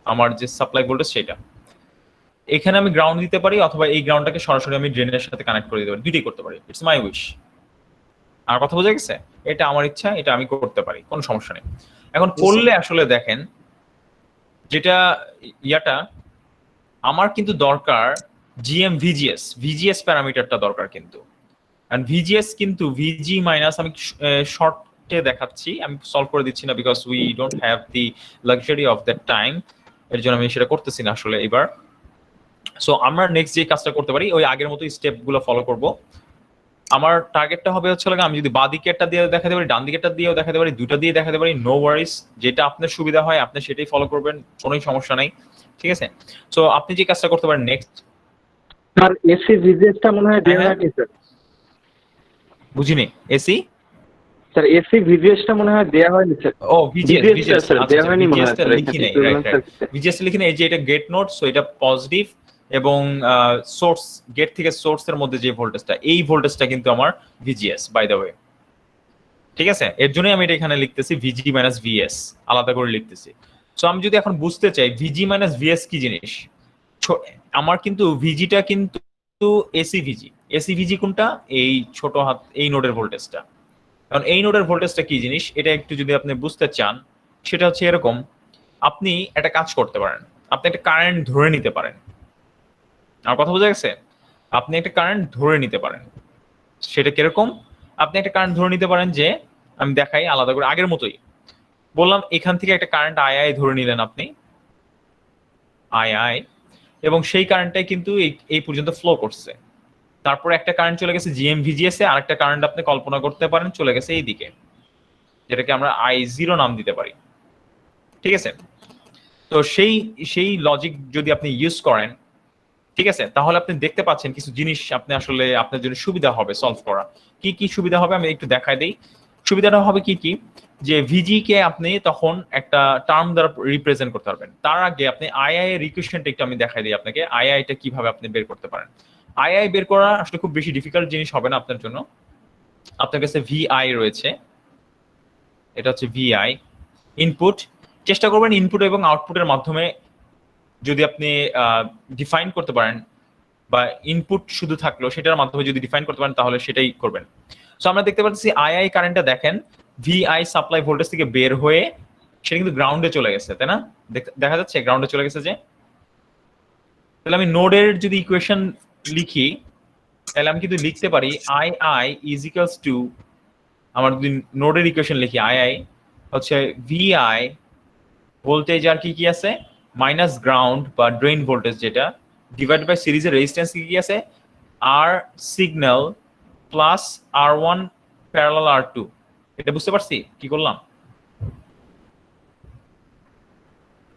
আমার যে সাপ্লাই ভোল্টেজ সেটা। এখানে আমি গ্রাউন্ড দিতে পারি, অথবা এই গ্রাউন্ডটাকে সরাসরি আমি ড্রেনের সাথে কানেক্ট করে দিতে পারি, দুটোই করতে পারি। It's my wish. আর কথা বোঝা গেছে? এটা আমার ইচ্ছা, এটা আমি করতে পারি, কোনো সমস্যা নেই। এখন করলে আসলে দেখেন যেটা ইয়াটা আমার কিন্তু দরকার VGS প্যারামিটারটা দরকার কিন্তু। এন্ড VGS কিন্তু VG মাইনাস, আমি শর্টে দেখাচ্ছি, আমি সলভ করে দিচ্ছি না, because we don't have the luxury of that time, এর জন্য আমি সেটা করতেছি না আসলে এবার। সো আমরা নেক্সট যে কাজটা করতে পারি, ওই আগের মতো স্টেপগুলো ফলো করব। আমার টার্গেটটা হবে হচ্ছে আমি যদি বাঁ দিকেরটা দিয়ে দেখাতে পারি, ডান দিকেরটা দিয়েও দেখাতে পারি, দুটো দিয়ে দেখাতে পারি, নো ওয়ারিস, যেটা আপনার সুবিধা হয় আপনি সেটাই ফলো করবেন, কোনো সমস্যা নাই, ঠিক আছে? সো আপনি যে কাজটা করতে পারেন নেক্সট। স্যার এসি ভিজিএসটা মনে হয় দেওয়া হয়নি স্যার। বুঝিনি, এসি স্যার এসি ভিজিএসটা মনে হয় দেওয়া হয়নি স্যার। ও ভিজিএস স্যার দেওয়া হয়নি মনে হয় স্যার। লিখি নাই, রাইট রাইট, ভিজিএস লিখি নাই। এই যে এটা গেট নোড, সো এটা পজিটিভ, এবং সোর্স, গেট থেকে সোর্সের মধ্যে যে ভোল্টেজটা, এই ভোল্টেজটা কিন্তু আমার ভিজিএস বাই দ্য ওয়ে, ঠিক আছে? এর জন্যই আমি এটা এখানে লিখতেছি ভিজি মাইনাস ভিএস, আলাদা করে লিখতেছি। সো আমি যদি এখন বুঝতে চাই ভিজি মাইনাস ভিএস কি জিনিস, আমার কিন্তু ভিজিটা কিন্তু এসি ভিজি কোনটা? এই ছোট হাত এই নোডের ভোল্টেজটা। কারণ এই নোডের ভোল্টেজটা কি জিনিস, এটা একটু যদি আপনি বুঝতে চান, সেটা হচ্ছে এরকম, আপনি একটা কাজ করতে পারেন, আপনি একটা কারেন্ট ধরে নিতে পারেন। আমার কথা বোঝা গেছে? আপনি একটা কারেন্ট ধরে নিতে পারেন, সেটা কিরকম? আপনি একটা কারেন্ট ধরে নিতে পারেন যে, আমি দেখাই আলাদা করে, আগের মতোই বললাম, এখান থেকে একটা কারেন্ট আই ধরে নিলেন আপনি, আই, এবং সেই কারেন্টটাই কিন্তু এই পর্যন্ত ফ্লো করছে। তারপরে একটা কারেন্ট চলে গেছে GMVGS এ, আরেকটা কারেন্ট আপনি কল্পনা করতে পারেন চলে গেছে এই দিকে, যেটাকে আমরা I0 নাম দিতে পারি, ঠিক আছে? তো সেই লজিক যদি আপনি ইউজ করেন, ঠিক আছে, তাহলে আপনি দেখতে পাচ্ছেন কিছু জিনিস আপনি আসলে আপনার জন্য সুবিধা হবে সলভ করা। কি কি সুবিধা হবে আমি একটু দেখাই দেই। সুবিধাটা হবে কি কি, যে ভিজি কে আপনি তখন একটা টার্ম দ্বারা রিপ্রেজেন্ট করতে পারবেন। তার আগে আপনি আইআই এর ইকুয়েশনটা একটু আমি দেখাই দিই আপনাকে, আইআইটা কিভাবে আপনি বের করতে পারেন। আইআই বের করা আসলে খুব বেশি ডিফিকাল্ট জিনিস হবে না আপনার জন্য। আপনার কাছে ভিআই রয়েছে, এটা হচ্ছে ভিআই ইনপুট। চেষ্টা করবেন ইনপুট এবং আউটপুটের মাধ্যমে যদি আপনি ডিফাইন করতে পারেন, বা ইনপুট শুধু থাকলো সেটার মাধ্যমে যদি ডিফাইন করতে পারেন তাহলে সেটাই করবেন। সো আমরা দেখতে পাচ্ছি আইআই কারেন্টটা দেখেন ভিআই সাপ্লাই ভোল্টেজ থেকে বের হয়ে সেটা কিন্তু গ্রাউন্ডে চলে গেছে, তাই না? দেখা যাচ্ছে গ্রাউন্ডে চলে গেছে। যে তাহলে আমি নোডের যদি ইকুয়েশন লিখি তাহলে আমি কিন্তু লিখতে পারি আই ইজ ইকুয়ালস টু, আমার যদি নোডের ইকুয়েশন লিখি আই হচ্ছে ভিআই ভোল্টেজ আর কি কি আছে মাইনাস গ্রাউন্ড বা ড্রেন ভোল্টেজ যেটা ডিভাইড বাই সিরিজের রেজিস্ট্যান্স কি কি আছে আর signal plus R1 parallel R2। এটা বুঝতে পারছি কি করলাম?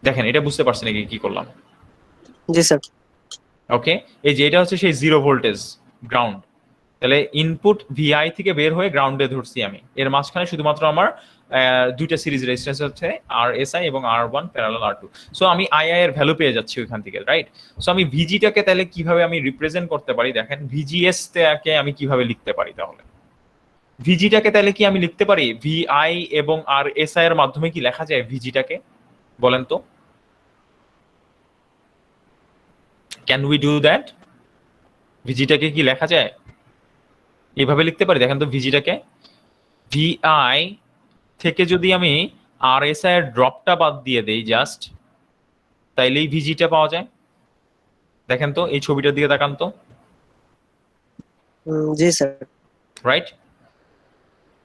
দেখেন এটা বুঝতে পারছেন নাকি কি করলাম? জি স্যার। ওকে, এই যে এটা হচ্ছে সেই জিরো ভোল্টেজ গ্রাউন্ড। তাহলে ইনপুট ভিআই থেকে বের হয়ে গ্রাউন্ডে ধরছি আমি, এর মাঝখানে শুধুমাত্র আমার দুইটা সিরিজ রেজিস্ট্যান্স হচ্ছে RSI এবং R1 প্যারালাল R2। সো আমি আইআই এর ভ্যালু পেয়ে যাচ্ছি ওইখান থেকে, রাইট? সো আমি ভিজিটাকে তাহলে কিভাবে আমি রিপ্রেজেন্ট করতে পারি দেখেন, ভিজিএস টাকে আমি কিভাবে লিখতে পারি তাহলে? ভিজিটাকে তাহলে কি আমি লিখতে পারি ভিআই এবং RSI এর মাধ্যমে কি লেখা যায় ভিজিটাকে, বলেন তো? Can we do that? ভিজিটাকে কি লেখা যায়? এইভাবে লিখতে পারি দেখেন তো ভিজিটাকে, ভিআই থেকে যদি আমি RSI এর ড্রপটা বাদ দিয়ে দেই জাস্ট, তাইলেই ভিজিটা পাওয়া যায়। দেখেন তো এই ছবিটার দিকে তাকান তো, জি স্যার। রাইট?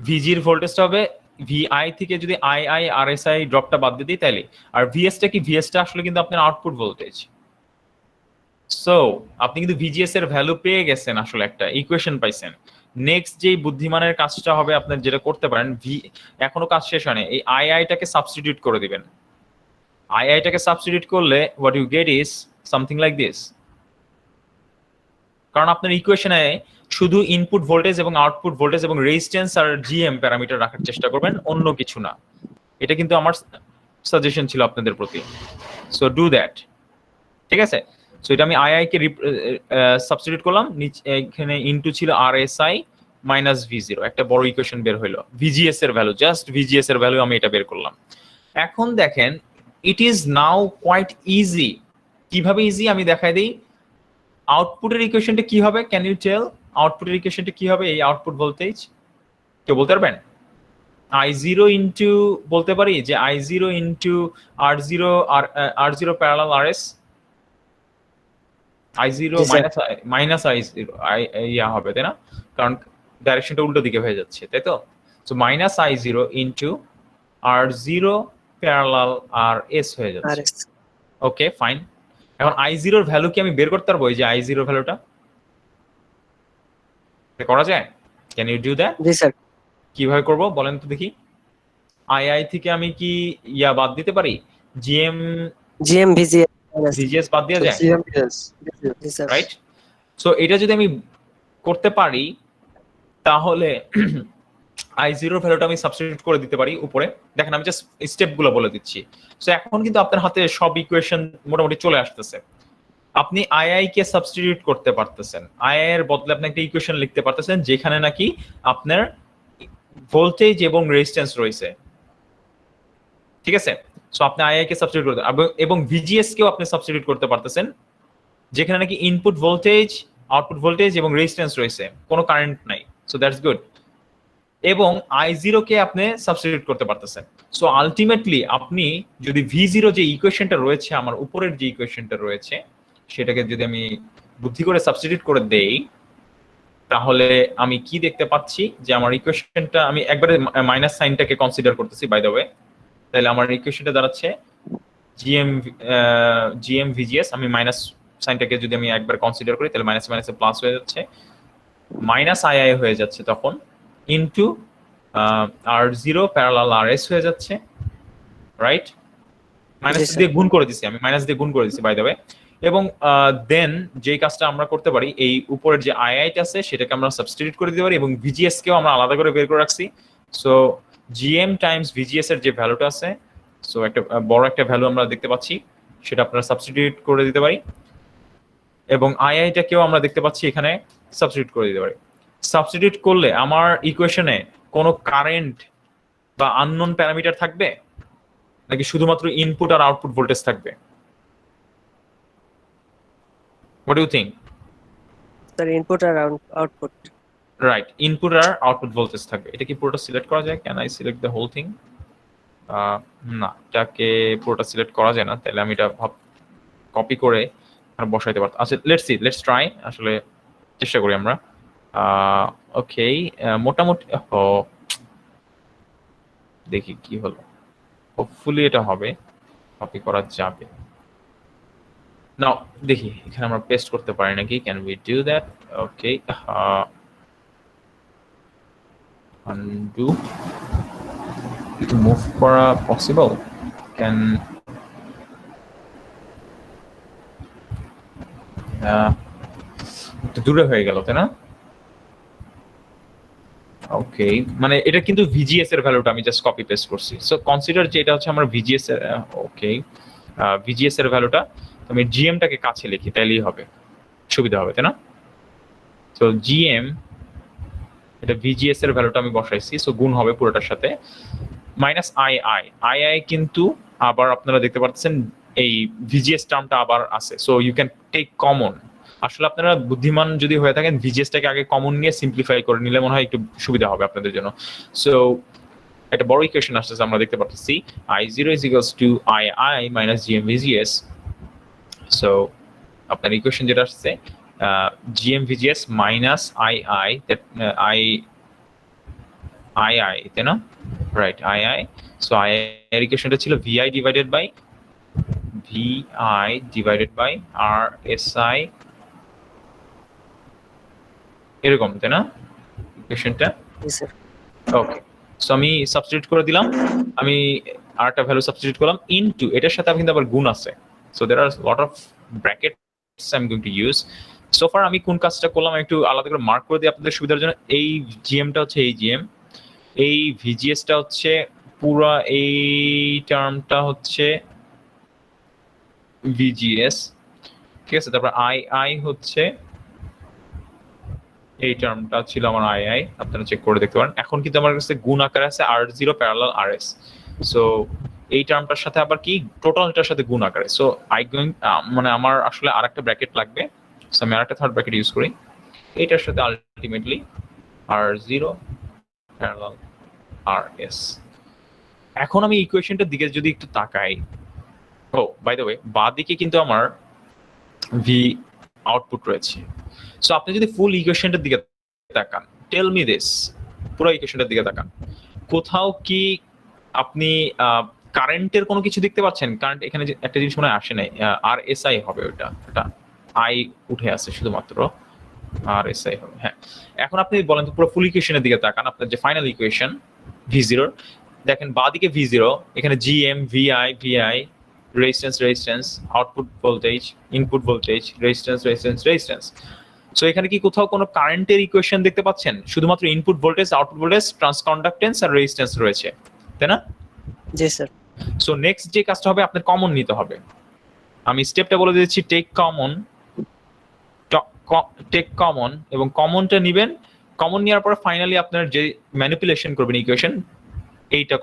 ভিজির ভোল্টেজটা হবে ভিআই থেকে যদি আই RSI ড্রপটা বাদ দিয়ে দিই তাইলে, আর ভিএসটা কি, ভিএসটা আসলে কিন্তু আপনার আউটপুট ভোল্টেজ। সো আপনি কিন্তু ভিজিএস এর ভ্যালু পেয়ে গেছেন, আসলে একটা ইকুয়েশন পাইছেন। নেক্সট যে বুদ্ধিমানের কাজটা হবে আপনার যেটা করতে পারেন, এখনো কাজ শেষ হয়নি, এই আইআইটাকে সাবস্টিটিউট করে দিবেন। আইআইটাকে সাবস্টিটিউট করলে what you get is something like this. কারণ আপনার ইকুয়েশনে শুধু ইনপুট ভোল্টেজ এবং আউটপুট ভোল্টেজ এবং রেজিস্ট্যান্স আর জিএম প্যারামিটার রাখার চেষ্টা করবেন, অন্য কিছু না। এটা কিন্তু আমার সাজেশন ছিল আপনাদের প্রতি। সো ডু দ্যাট, ঠিক আছে? সো এটা আমি আইআই কে সাবস্টিটিউট করলাম, এখানে ইনটু ছিল RSI মাইনাস V0, একটা বড় ইকুয়েশন বের হইলো। ভিজিএস এর ভ্যালু, জাস্ট ভিজিএস এর ভ্যালু আমি এটা বের করলাম। এখন দেখেন it is now quite easy. কিভাবে ইজি আমি দেখাই দিই। আউটপুটের ইকুয়েশনটা কি হবে? ক্যান ইউ টেল আউটপুটের ইকুয়েশনটা কি হবে? এই আউটপুট ভোল্টেজ কেউ বলতে পারবেন? I0 ইনটু, বলতে পারি যে I0 into R0 parallel RS, I0 minus I0 ইয়া হবে, তাই না? কারণ ডাইরেকশনটা উল্টো দিকে হয়ে যাচ্ছে, তাই তো? So minus I0 into R0 parallel RS হয়ে যাচ্ছে। Okay fine. এখন I0 এর ভ্যালু কি আমি বের করতে পারবো? এই যে I0 ভ্যালুটা করা যায়? Can you do that? জি স্যার। কিভাবে করব বলেন তো দেখি। আইআই থেকে আমি কি ইয়া বাদ দিতে পারি? জিএম ভিজিএস বাদ দেওয়া যায়, জি স্যার। রাইট? সো এটা যদি আমি করতে পারি তাহলে I0 ভ্যালুটা আমি সাবস্টিটিউট করে দিতে পারি উপরে। দেখেন আমি জাস্ট স্টেপগুলো বলে দিচ্ছি। সো এখন কিন্তু আপনার হাতে সব ইকুয়েশন মোটামুটি চলে আসতেছে। আপনি আইআই কে সাবস্টিটিউট করতে পারতেছেন, আইআই এর বদলে আপনি একটা ইকুয়েশন লিখতে পারতেছেন যেখানে নাকি আপনার ভোল্টেজ এবং রেজিস্ট্যান্স রয়েছে, ঠিক আছে? সো আপনি আইআই কে সাবস্টিটিউট করতে এবং ভিজিএস কেও আপনি সাবস্টিটিউট করতে পারতেছেন যেখানে নাকি ইনপুট ভোল্টেজ, আউটপুট ভোল্টেজ এবং রেজিস্ট্যান্স রয়েছে, কোনো কারেন্ট নাই। So that's good. এবং I0 কে আপনি সাবস্টিটিউট করতে পারতেছেন। সো আলটিমেটলি আপনি যদি V0 যে ইকুয়েশনটা রয়েছে, আমার উপরের যে ইকুয়েশনটা রয়েছে, সেটাকে যদি আমি বুদ্ধি করে সাবস্টিটিউট করে দেই তাহলে আমি কি দেখতে পাচ্ছি যে আমার ইকুয়েশনটা, আমি একবারে মাইনাস সাইনটাকে কনসিডার করতেছি বাই দ্য ওয়ে, তাহলে আমার ইকুয়েশনটা দাঁড়াচ্ছে জিএম ভিজিএস, আমি মাইনাস সাইনটাকে যদি আমি একবার কনসিডার করি তাহলে মাইনাস মাইনাসে প্লাস হয়ে যাচ্ছে, মাইনাস আইআই হয়ে যাচ্ছে তখন, ইনটু R0 প্যারালাল RS হয়ে যাচ্ছে, রাইট? মাইনাস দিয়ে গুণ করে দিছি, আমি মাইনাস দিয়ে গুণ করে দিছি বাই দ্য ওয়ে। এবং দেন যেই কাজটা আমরা করতে পারি, এই উপরের যে আইআইটা আছে সেটাকে আমরা সাবস্টিটিউট করে দিতে পারি এবং ভিজিএস কেও আমরা আলাদা করে বের করে রাখছি। সো জিএম টাইমস ভিজিএস এর যে ভ্যালুটা আছে, সো একটা বড় একটা ভ্যালু আমরা দেখতে পাচ্ছি, সেটা আপনারা সাবস্টিটিউট করে দিতে পারি, এবং আইআইটাকেও আমরা দেখতে পাচ্ছি এখানে সাবস্টিটিউট করে দিতে পারি। সাবস্টিটিউট করলে আমার ইকুয়েশনে কোনো কারেন্ট বা আননোন প্যারামিটার থাকবে, নাকি শুধুমাত্র ইনপুট আর আউটপুট ভোল্টেজ থাকবে? What you think? Sir, input or output? Right, input আর আউটপুট ভোল্টেজ থাকবে। এটা কি পুরোটা সিলেক্ট করা যায়? Can I select the whole thing? না, এটাকে পুরোটা সিলেক্ট করা যায় না, তাহলে আমি এটা কপি করে আর বসাইতে পারতাম। আচ্ছা, লেটস ট্রাই, আসলে চেষ্টা করি আমরা। ওকে, মোটামুটি দেখি কি হলো। হোপফুলি এটা হবে, কপি করা যাবে। নাও দেখি এখানে আমরা পেস্ট করতে পারি নাকি। Can we do that? Okay, undo to move করা পসিবল? ক্যান একটু দূরে হয়ে গেল, তাই না? ওকে, মানে এটা কিন্তু ভিজিএস এর ভ্যালুটা আমি জাস্ট কপি পেস্ট করছি। সো কনসিডার যে এটা হচ্ছে আমার ভিজিএস এর, ওকে, ভিজিএস এর ভ্যালুটা আমি জিএমটাকে কাছে লিখি, তাইলেই হবে, সুবিধা হবে, তাই না? সো জিএম, এটা ভিজিএস এর ভ্যালুটা আমি বসাইছি, সো গুণ হবে পুরোটার সাথে মাইনাস আই কিন্তু আবার আপনারা দেখতে পাচ্ছেন এই ভিজিএস টার্মটা আবার আছে, so you can take common. আসলে আপনারা বুদ্ধিমান যদি হয়ে থাকেন, ভিজিএসটাকে আগে কমন নিয়ে সিম্পলিফাই করে নিলে মনে হয় একটু সুবিধা হবে আপনাদের জন্য। সো একটা বড় ইকুয়েশন আসছে, আমরা দেখতে পাচ্ছি I0 is equals to II minus GM VGS. So আপনার ইকুয়েশন যেটা আসছে GM VGS minus II, that II, তাই না? Right, II. সো II এর ইকুয়েশনটা ছিল VI divided by RSI, এরকম, তাই না ইকুয়েশনটা? Yes, sir. ওকে, সো আমি সাবস্টিটিউট করে দিলাম, আমি আরেকটা ভ্যালু সাবস্টিটিউট করলাম ইনটু, এটার সাথে কিন্তু আবার গুণ আছে, so there are lot of brackets I am going to use. So far আমি কোন কাজটা করলাম একটু আলাদা করে মার্ক করে দিই আপনাদের সুবিধার জন্য। এই জিএমটা হচ্ছে এই জিএম, এই ভিজিএসটা হচ্ছে পুরো, এই টার্মটা হচ্ছে ভিজিএস, ঠিক আছে? তারপর আই হচ্ছে, এই টার্মটা ছিল আমার আই, আপনারা চেক করে দেখতে পারেন। এখন কিন্তু আমার কাছে গুণ আকারে আছে R0 প্যারালাল RS, সো এই টার্মটার সাথে আবার কি টোটালটার সাথে গুণ আকারে। সো আই গোইং, মানে আমার আসলে আরেকটা ব্র্যাকেট লাগবে, সো আমি আরেকটা থার্ড ব্র্যাকেট ইউজ করি, এইটার সাথে আলটিমেটলি R0 প্যারালাল RS। এখন আমি ইকুয়েশনটার দিকে যদি একটু তাকাই, ও বাই দ্য ওয়ে বাঁ দিকে কিন্তু আমার ভি আউটপুট রয়েছে। সো আপনি যদি ফুল ইকুয়েশনটার দিকে তাকান, টেল মি দিস, পুরো ইকুয়েশনটার দিকে তাকান, কোথাও কি আপনি কারেন্টের কোনো কিছু দেখতে পাচ্ছেন? কারেন্ট এখানে একটা জিনিস মনে হয় আসে নাই, RSI হবে ওটা, এটা আই উঠে আছে শুধুমাত্র, RSI হবে। হ্যাঁ, এখন আপনি বলেন তো পুরো ফুল ইকুয়েশনের দিকে তাকান, আপনার যে ফাইনাল ইকুয়েশন V0, দেখেন বাঁদিকে V0, এখানে GM, VI, resistance, output voltage, input voltage, resistance. So এখানে কি কোথাও কোনো কারেন্টের ইকুয়েশন দেখতে পাচ্ছেন? শুধুমাত্র ইনপুট ভোল্টেজ, আউটপুট ভোল্টেজ, ট্রান্সকন্ডাক্টেন্স আর রেজিস্ট্যান্স রয়েছে, তাই না? Yes, sir. সো নেক্সট যে কাজটা হবে, আপনার কমন নিতে হবে। আমি স্টেপটা বলে দিচ্ছি, টেক কমন, এবং কমনটা নেবেন। কমন নেওয়ার পরে ফাইনালি আপনার যে ম্যানিপুলেশন করবেন ইকুয়েশন, এইটা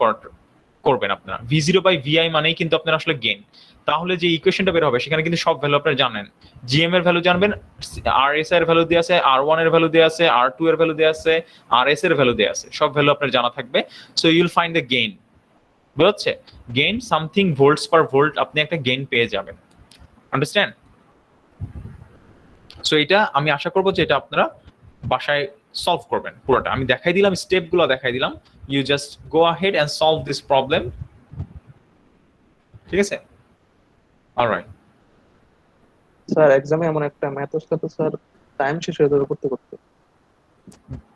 করবেন আপনারা। V0 বাই VI মানেই কিন্তু আপনার আসলে গেইন। তাহলে যে ইকুয়েশনটা বের হবে সেখানে কিন্তু সব ভ্যালু আপনারা জানেন, জিএম এর ভ্যালু জানবেন, RSI এর ভ্যালু দেওয়া আছে, R1 এর ভ্যালু দেওয়া আছে, R2 এর ভ্যালু দেওয়া আছে, RS এর ভ্যালু দেওয়া আছে, সব ভ্যালু আপনার জানা থাকবে। So you will find the gain, বুঝছে? Gain something volts per volt, আপনি একটা গেইন পেয়ে যাবেন, আন্ডারস্ট্যান্ড? সো এটা আমি আশা করবো যে এটা আপনারা বাসায় সলভ করবেন পুরোটা। আমি দেখাই দিলাম, স্টেপগুলো দেখাই দিলাম, you just go ahead and solve this problem, ঠিক আছে? অলরাইট। স্যার এক্সামে এমন একটা ম্যাথ আসলে তো স্যার টাইম শেষ হয়ে যাবে করতে করতে।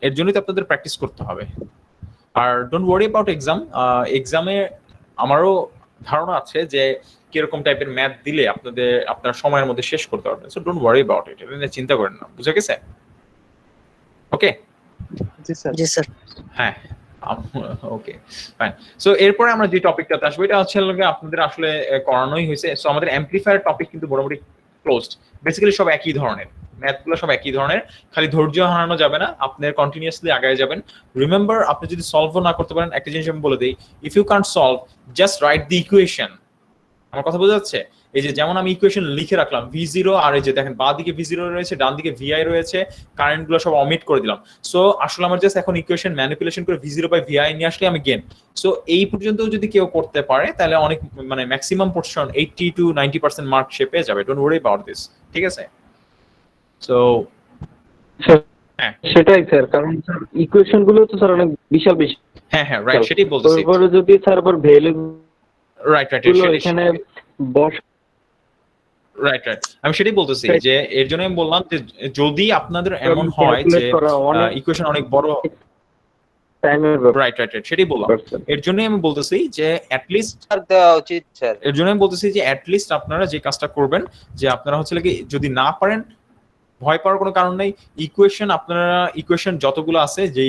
এর জন্যই তো আপনাদের প্র্যাকটিস করতে হবে। আর ডোন্ট ওয়ারি অ্যাবাউট এক্সাম। এক্সামে আমারও ধারণা আছে যে কিরকম টাইপের ম্যাথ দিলে আপনার সময়ের মধ্যে শেষ করতে পারবেন। So don't worry about it, এটা নিয়ে চিন্তা করেন না, বুঝা গেছে? ওকে, জি স্যার। Yes, sir. হ্যাঁ, ওকে ফাইন। সো এরপরে আমরা যে টপিকটাতে আসবো এটা হচ্ছে আপনাদের আসলে করানোই হয়েছে। সো আমাদের অ্যাম্পলিফায়ার টপিক কিন্তু মোটামুটি ক্লোজড। বেসিক্যালি সব একই ধরনের, ম্যাথগুলো সব একই ধরনের, খালি ধৈর্য হারানো যাবে না, আপনার কন্টিনিউয়াসলি আগায় যাবেন। রিমেম্বার, আপনি যদি সলভও না করতে পারেন, একটা জিনিস আমি বলে দিই, if you can't solve just write the equation. আমার কথা বোঝা যাচ্ছে? এই যে যেমন আমি ইকুয়েশন লিখে রাখলাম V0, আর এই যে দেখেন বাঁ দিকে V0 রয়েছে, ডান দিকে VI রয়েছে, কারেন্ট গুলো সব অমিট করে দিলাম। সো আসলে আমার জাস্ট এখন ইকুয়েশন ম্যানিপুলেশন করে V0/VI নিয়ে আসলে আমি গেন। সো এই পর্যন্ত যদি কেউ করতে পারে তাহলে অনেক মানে ম্যাক্সিমাম পোর্শন 80 to 90% মার্ক সে পেয়ে যাবে। ডোন্ট ওয়ারি অ্যাবাউট দিস, ঠিক আছে? সো হ্যাঁ সেটাই স্যার, কারণ স্যার ইকুয়েশন গুলো তো স্যার অনেক বিশাল বিশাল। হ্যাঁ রাইট, সেটাই বলতেছি। তারপরে যদি স্যার আবার ভ্যালু রাইট এখানে বস রাইট আমি সেটাই বলতেছি যে এর জন্য আমি বললাম যে যদি আপনাদের এমন হয় যে ইকুয়েশন অনেক বড়, রাইট সেটাই বললাম। এর জন্য আমি বলতেছি যে অ্যাটলিস্ট দেওয়া উচিত স্যার। এর জন্য আমি বলতেছি যে অ্যাটলিস্ট আপনারা যে কাজটা করবেন যে আপনারা হচ্ছে কি যদি না পারেন ভয় পাওয়ার কোনো কারণ নেই। ইকুয়েশন আপনারা ইকুয়েশন যতগুলো আছে যে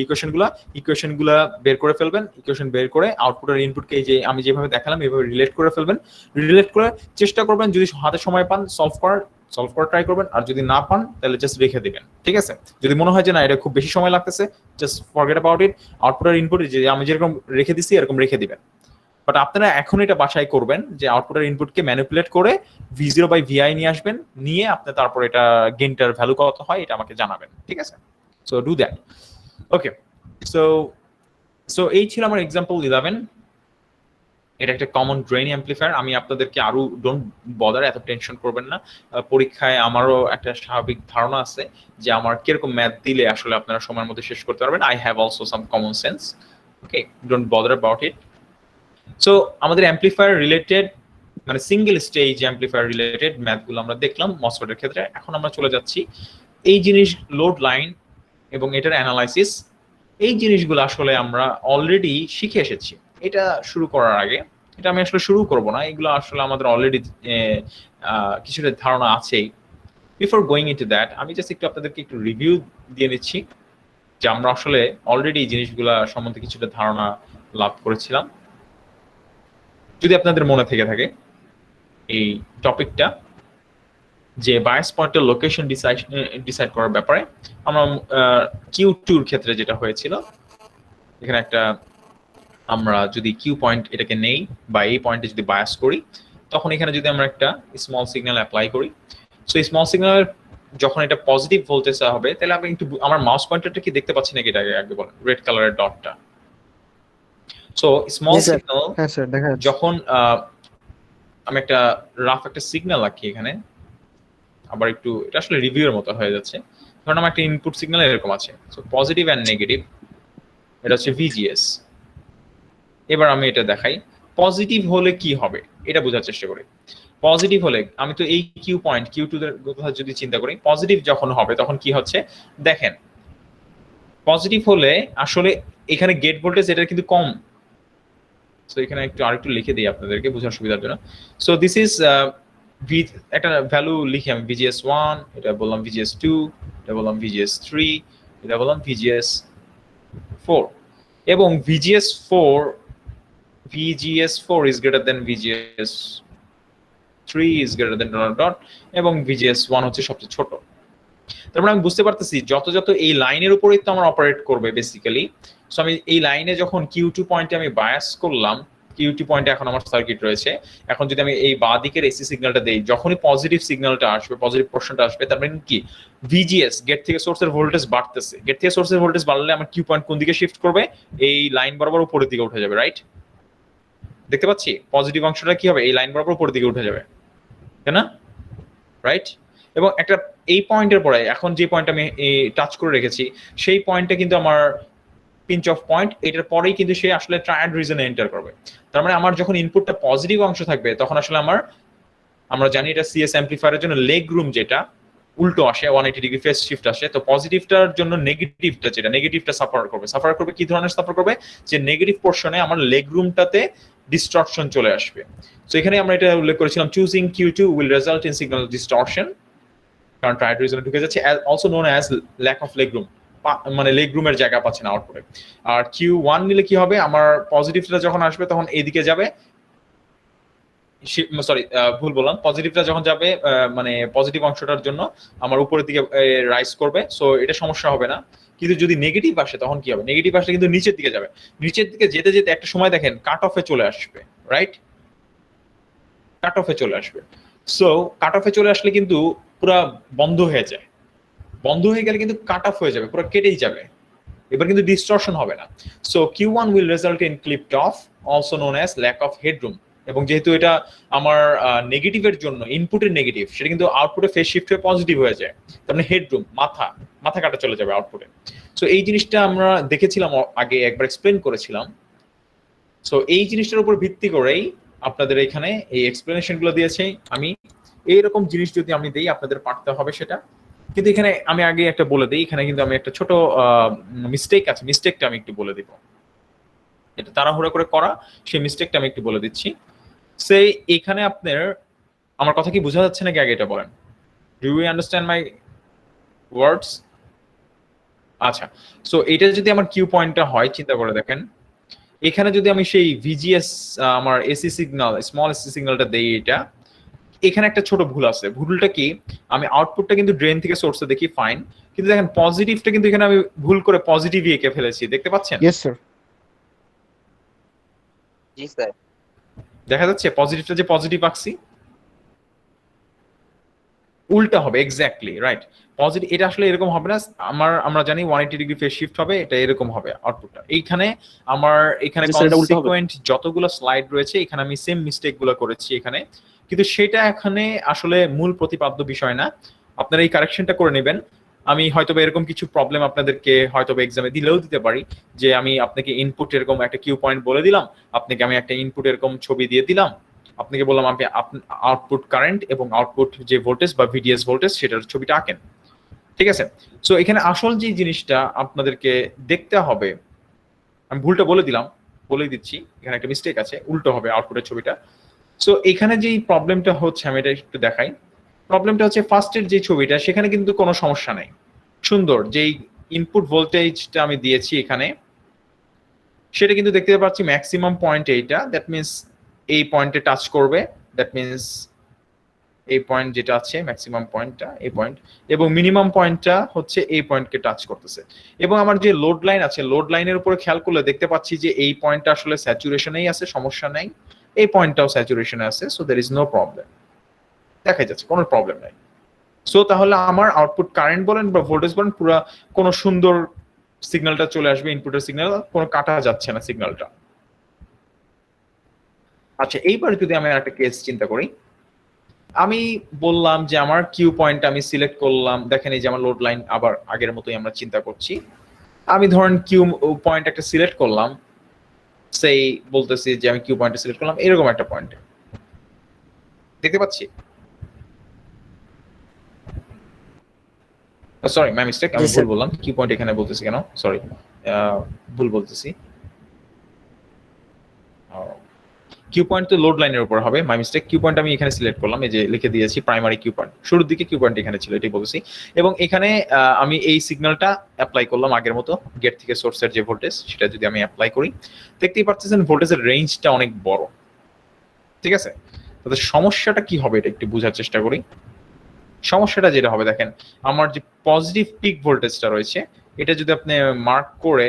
ইকুয়েশনগুলো বের করে ফেলবেন। ইকুয়েশন বের করে আউটপুট আর ইনপুটকে যে আমি যেভাবে দেখালাম এভাবে রিলেট করে ফেলবেন। রিলেট করে চেষ্টা করবেন যদি হাতে সময় পান সলভ করার ট্রাই করবেন, আর যদি না পান তাহলে জাস্ট রেখে দিবেন, ঠিক আছে? যদি মনে হয় যে না এটা খুব বেশি সময় লাগতেছে, just forget about it. Output আর ইনপুট যে আমি যেরকম রেখে দিছি এরকম রেখে দিবেন। বাট আপনারা এখন এটা বাসায় করবেন যে আউটপুট আর ইনপুটকে ম্যানিপুলেট করে V0/VI নিয়ে আসবেন, নিয়ে আপনি তারপর এটা গেইনটার ভ্যালু কত হয় এটা আমাকে জানাবেন, ঠিক আছে? So do that. Okay, so এই ছিল আমার এক্সাম্পল 11। এটা একটা কমন ড্রেন অ্যাম্পলিফায়ার। আমি আপনাদেরকে আরো ডোন্ট বদার, এত টেনশন করবেন না। পরীক্ষায় আমারও একটা স্বাভাবিক ধারণা আছে যে আমার কিরকম ম্যাথ দিলে আসলে আপনারা সময়ের মধ্যে শেষ করতে পারবেন। I have also some common sense. Okay, don't bother about it. So আমাদের অ্যাম্পলিফায়ার রিলেটেড মানে সিঙ্গেল স্টেজ অ্যাম্পলিফায়ার রিলেটেড ম্যাথগুলো আমরা দেখলাম মসফেটের ক্ষেত্রে। এখন আমরা চলে যাচ্ছি এই জিনিস লোড লাইন এবং এটার অ্যানালাইসিস। এই জিনিসগুলো আসলে আমরা অলরেডি শিখে এসেছি। এটা শুরু করার আগে এটা আমি আসলে শুরু করব না, এগুলো আসলে আমাদের অলরেডি কিছুটা ধারণা আছেই। বিফোর গোয়িং ইনটু দ্যাট আমি জাস্ট একটু আপনাদেরকে একটু রিভিউ দিয়ে নিচ্ছি যে আমরা আসলে অলরেডি এই জিনিসগুলো সম্বন্ধে কিছুটা ধারণা লাভ করেছিলাম। যদি আপনাদের মনে থেকে থাকে এই টপিকটা যে বায়াস পয়েন্টের লোকেশন ডিসাইড করার ব্যাপারে, আমরা Q2 ক্ষেত্রে যেটা হয়েছিল, এখানে একটা আমরা যদি কিউ পয়েন্ট এটাকে নেই বা এই পয়েন্টে যদি বায়াস করি, তখন এখানে যদি আমরা একটা স্মল সিগন্যাল অ্যাপ্লাই করি, সো স্মল সিগন্যালের যখন এটা পজিটিভ ভোল্টেজ হবে তাহলে আমি একটু আমার মাউস পয়েন্টারটা কি দেখতে পাচ্ছি নাকি, এটাকে আগে বলেন, রেড কালারের ডটটা। সো স্মল সিগন্যাল যখন আমি একটা রাফ একটা সিগন্যাল রাখি এখানে, আবার একটু এটা আসলে রিভিউয়ের মতো হয়ে যাচ্ছে। ধরুন আমার একটা ইনপুট সিগন্যাল এরকম আছে, সো পজিটিভ এন্ড নেগেটিভ, এটা হচ্ছে VGS। এবার আমি এটা দেখাই পজিটিভ হলে কি হবে এটা বোঝার চেষ্টা করি। পজিটিভ হলে আমি তো এই কিউ পয়েন্ট Q2 এর কথা যদি চিন্তা করি, পজিটিভ যখন হবে তখন কি হচ্ছে দেখেন, পজিটিভ হলে আসলে এখানে গেট ভোল্টেজ এটা কিন্তু কম। সো এখানে একটু আরেকটু লিখে দিই আপনাদেরকে বোঝার সুবিধার জন্য। সো দিস ইজ একটা ভ্যালু লিখি আমি VGS1, এটা বললাম VGS2, এটা বললাম VGS3, এটা বললাম VGS4, এবং VGS4 is greater than VGS3 is greater than dot, এবং VGS1 হচ্ছে সবচেয়ে ছোট। তারপরে আমি বুঝতে পারতেছি যত এই লাইনের উপরেই তো আমার অপারেট করবে বেসিক্যালি। সো আমি এই লাইনে যখন Q2 পয়েন্টে আমি বায়াস করলাম, Q2 পয়েন্টে এখন আমার সার্কিট রয়েছে, এখন যদি আমি এই বাঁ দিকের এসি সিগন্যালটা দেই, যখনই পজিটিভ সিগন্যালটা আসবে, পজিটিভ পোর্শনটা আসবে, তার মানে কি VGS গেট থেকে সোর্সের ভোল্টেজ বাড়তেছে। গেট থেকে সোর্সের ভোল্টেজ বাড়লে আমার কিউ পয়েন্ট কোন দিকে শিফট করবে, এই লাইন বরাবর উপরের দিকে উঠে যাবে, রাইট? দেখতে পাচ্ছি পজিটিভ অংশটা কি হবে, এই লাইন বরাবর উপরের দিকে উঠে যাবে, তাই না? রাইট? এবং একটা এই পয়েন্টের পরে এখন যে পয়েন্ট আমি টাচ করে রেখেছি সেই পয়েন্টটা কিন্তু আমার পিঞ্চ অফ পয়েন্ট, এটার পরেই কিন্তু সে আসলে ট্রায়াড রিজনে এন্টার করবে। তার মানে আমার যখন ইনপুটটা পজিটিভ অংশ থাকবে তখন আসলে আমরা জানি এটা সিএস অ্যাম্পলিফায়ারের জন্য লেগ রুম যেটা উল্টো আসে, 180 ডিগ্রি ফেজ শিফট আসে। তো পজিটিভটার জন্য নেগেটিভটা যেটা নেগেটিভটা সাফার করবে কি ধরনের সাফার করবে, যে নেগেটিভ পোর্শনে আমার লেগ রুমটাতে ডিস্টরশন চলে আসবে। সো এখানে আমরা এটা উল্লেখ করেছিলাম choosing Q2 will result in signal distortion, কারণ ট্রায়াড রিজনে ঢুকে যাচ্ছে, also known as lack of leg room, মানে লেগ রুমের জায়গা পাচ্ছে না আউটপুটে। আর Q1 নিলে কি হবে, আমার পজিটিভটা যখন আসবে তখন এইদিকে যাবে, সরি ভুল বললাম, পজিটিভটা যখন যাবে মানে পজিটিভ অংশটার জন্য আমার উপরের দিকে রাইজ করবে, সো এটা সমস্যা হবে না। কিন্তু যদি নেগেটিভ আসে তখন কি হবে, নেগেটিভ আসলে কিন্তু নিচের দিকে যাবে, নিচের দিকে যেতে যেতে একটা সময় দেখেন কাট অফে চলে আসবে, রাইট, কাট অফে চলে আসবে। সো কাট অফে চলে আসলে কিন্তু পুরা বন্ধ হয়ে যায়, বন্ধ হয়ে গেলে কিন্তু কাট অফ হয়ে যাবে, পুরো কেটেই যাবে, এবার কিন্তু ডিস্টরশন হবে না। So Q1 will result in clipped off, also known as lack of headroom, এবং যেহেতু এটা আমার নেগেটিভের জন্য ইনপুটের নেগেটিভ, সেটা কিন্তু আউটপুটে ফেজ শিফট হয়ে পজিটিভ হয়ে যায়, তার মানে হেডরুম মাথা কাটা চলে যাবে আউটপুটে। সো এই জিনিসটা আমরা দেখেছিলাম আগে, একবার এক্সপ্লেন করেছিলাম। সো এই জিনিসটার উপর ভিত্তি করেই আপনাদের এখানে এই এক্সপ্লেনেশন গুলো দিয়েছে আমি। এইরকম জিনিস যদি আমি দেই আপনাদের পারতে হবে সেটা, কিন্তু এখানে আমি আগে একটা বলে দিই, এখানে কিন্তু আমি একটা ছোট মিস্টেক আছে, মিস্টেকটা আমি একটু বলে দিব, এটা তাড়াহুড়া করে করা, সেই মিস্টেকটা আমি একটু বলে দিচ্ছি। সেই এখানে আপনার আমার কথা কি বোঝা যাচ্ছে নাকি আগে এটা বলেন, ডু ইউ আন্ডারস্ট্যান্ড মাই ওয়ার্ডস? আচ্ছা, সো এটা যদি আমার কিউ পয়েন্টটা হয়, চিন্তা করে দেখেন, এখানে যদি আমি সেই ভিজিএস আমার এসি সিগন্যাল, স্মল এসি সিগন্যালটা দেই, এটা এখানে একটা ছোট ভুল আছে। ভুলটা কি, আমি আউটপুটটা কিন্তু ড্রেন থেকে সোর্সে দেখি ফাইন, কিন্তু দেখেন পজিটিভটা কিন্তু এখানে আমি ভুল করে পজিটিভই এঁকে ফেলেছি, দেখতে পাচ্ছেন? Yes sir. জি স্যার। দেখা যাচ্ছে পজিটিভটা যে পজিটিভ আঁকছি, উল্টা হবে, এক্স্যাক্টলি রাইট। পজিটিভ এটা আসলে এরকম হবে না, আমরা জানি 180 ডিগ্রি ফেজ শিফট হবে, এটা এরকম হবে আউটপুটটা। এইখানে আমার এখানে কনসিকুয়েন্ট যতগুলো স্লাইড রয়েছে, এখানে আমি সেম মিস্টেক গুলো করেছি এখানে, কিন্তু সেটা এখানে আসলে মূল প্রতিপাদ্য বিষয় না, আপনারা এই কারেকশনটা করে নেবেন। আমি হয়তো এরকম কিছু প্রবলেম আপনাদেরকে হয়তো এক্সামে দিলেও দিতে পারি, যে আমি আপনাকে ইনপুট এরকম একটা কিউ পয়েন্ট বলে দিলাম, আপনাকে আমি একটা ইনপুট এরকম ছবি দিয়ে দিলাম, আপনাকে বললাম আপনি আউটপুট কারেন্ট এবং আউটপুট যে ভোল্টেজ বা ভিডিএস ভোল্টেজ সেটার ছবিটা আঁকেন, ঠিক আছে? সো এখানে আসল যে জিনিসটা আপনাদেরকে দেখতে হবে, আমি ভুলটা বলে দিলাম, বলেই দিচ্ছি, এখানে একটা মিস্টেক আছে, উল্টো হবে আউটপুটের ছবিটা। সো এখানে যেই প্রবলেমটা হচ্ছে, আমি এটা একটু দেখাই। প্রবলেমটা হচ্ছে ফার্স্টের যে ছবিটা, সেখানে কিন্তু কোনো সমস্যা নেই, সুন্দর, যেই ইনপুট ভোল্টেজটা আমি দিয়েছি এখানে, সেটা কিন্তু দেখতে পাচ্ছি ম্যাক্সিমাম পয়েন্ট এইটা, দ্যাট মিনস এই পয়েন্টে টাচ করবে, দ্যাট মিনস এই পয়েন্ট যেটা আছে ম্যাক্সিমাম পয়েন্টটা এই পয়েন্ট, এবং মিনিমাম পয়েন্টটা হচ্ছে এই পয়েন্টকে টাচ করতেছে। এবং আমার যে লোড লাইন আছে, লোড লাইনের উপরে খেয়াল করলে দেখতে পাচ্ছি যে এই পয়েন্টটা আসলে স্যাচুরেশনেই আছে, সমস্যা নাই, এই পয়েন্টটাও স্যাচুরেশনে আছে, so there is no problem, দেখা যাচ্ছে কোনো প্রবলেম নাই। সো তাহলে আমার আউটপুট কারেন্ট বলেন বা ভোল্টেজ বলেন, পুরো কোনো সুন্দর সিগন্যালটা চলে আসবে, ইনপুটের সিগন্যাল, কোনো কাটা যাচ্ছে না সিগন্যালটা। আচ্ছা, এইবার যদি আমি একটা কেস চিন্তা করি, আমি বললাম যে আমার কিউ পয়েন্ট আমি সিলেক্ট করলাম, দেখেন এই যে আমার লোড লাইন আবার আগের মতোই আমরা চিন্তা করছি। আমি ধরেন কিউ পয়েন্ট একটা সিলেক্ট করলাম, সেই বলতেছি যে আমি কিউ পয়েন্ট সিলেক্ট করলাম এরকম একটা পয়েন্ট, দেখতে পাচ্ছি, সরি মাই মিস্টেক, আমি ভুল বললাম, কিউ পয়েন্ট এখানে বলতেছি কেন, সরি ভুল বলতেছি, কিউ পয়েন্ট তো লোড লাইনের উপর হবে, মাই মিস্টেক। কিউ পয়েন্ট আমি এখানে সিলেক্ট করলাম, এই যে লিখে দিয়েছি প্রাইমারি কিউ পয়েন্ট, শুরুর দিকে কিউ পয়েন্ট এখানে ছিল, এটাই বলছি। এবং এখানে আমি এই সিগন্যালটা অ্যাপ্লাই করলাম আগের মতো, গেট থেকে সোর্সের যে ভোল্টেজ সেটা যদি আমি অ্যাপ্লাই করি, দেখতেই পাচ্ছেন ভোল্টেজের রেঞ্জটা অনেক বড়, ঠিক আছে? তাহলে সমস্যাটা কি হবে এটা একটু বোঝার চেষ্টা করি। সমস্যাটা যেটা হবে, দেখেন আমার যে পজিটিভ পিক ভোল্টেজটা রয়েছে, এটা যদি আপনি মার্ক করে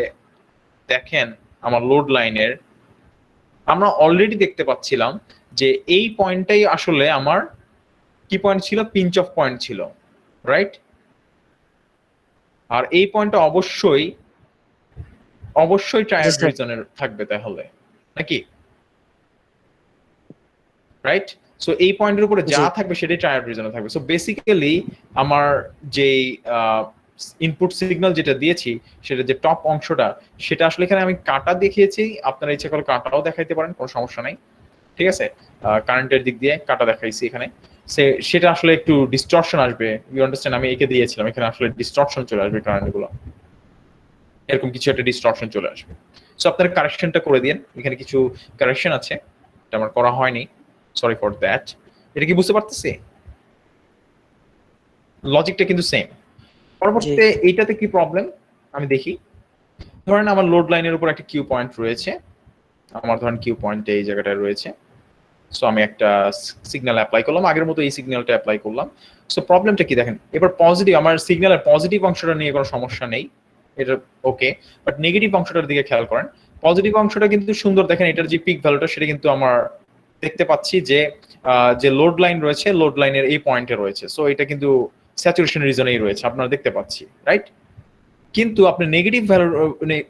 দেখেন আমার লোড লাইনের, আমরা অলরেডি দেখতে পাচ্ছিলাম যে এই পয়েন্টটাই আসলে আমার কি পয়েন্ট ছিল, পিঞ্চ অফ পয়েন্ট ছিল, রাইট? আর এই পয়েন্টটা অবশ্যই ট্রায়াড রিজনের থাকবে তাহলে, নাকি? রাইট? সো এই পয়েন্টের উপরে যা থাকবে সেটাই ট্রায়াড রিজনে থাকবে। সো বেসিক্যালি আমার যেই ইনপুট সিগন্যাল যেটা দিয়েছি, সেটা যে টপ অংশটা, সেটা আসলে এখানে আমি কাটা দেখিয়েছি, আপনারা ইচ্ছা করলে কাটাও দেখাইতে পারেন, কোনো সমস্যা নাই, ঠিক আছে? কারেন্টের দিক দিয়ে কাটা দেখাইছি এখানে, সেটা আসলে একটু ডিস্টরশন আসবে, ইউ আন্ডারস্ট্যান্ড? আমি এঁকে দিয়েছিলাম, এখানে আসলে ডিস্টরশন চলে আসবে, কারেন্টগুলো এরকম কিছু একটা ডিস্টরশন চলে আসবে। সো আপনারা কারেকশনটা করে দিন, এখানে কিছু কারেকশন আছে, এটা আমার করা হয়নি, সরি ফর দ্যাট। এটা কি বুঝতে পারতেছি? লজিকটা কিন্তু সেম। পরবর্তীতে এইটাতে কি প্রবলেম, আমি দেখি, ধরেন আমার লোড লাইনের উপর একটা কিউ পয়েন্ট রয়েছে, আমার ধরেন কিউ পয়েন্ট এই জায়গাটায় রয়েছে। সো আমি একটা সিগন্যাল অ্যাপ্লাই করলাম, আগের মতো এই সিগন্যালটা অ্যাপ্লাই করলাম। সো প্রবলেমটা কি দেখেন, এবার পজিটিভ, আমার সিগন্যালের পজিটিভ অংশটা নিয়ে কোনো সমস্যা নেই, এটা ওকে। বাট নেগেটিভ অংশটার দিকে খেয়াল করেন, পজিটিভ অংশটা কিন্তু সুন্দর, দেখেন এটার যে পিক ভ্যালুটা সেটা কিন্তু আমার দেখতে পাচ্ছি যে যে লোড লাইন রয়েছে, লোড লাইনের এই পয়েন্টে রয়েছে। সো এটা কিন্তু স্যাচুরেশন রিজনেই রয়েছে, আপনারা দেখতে পাচ্ছি, রাইট? কিন্তু আপনি নেগেটিভ ভ্যালু,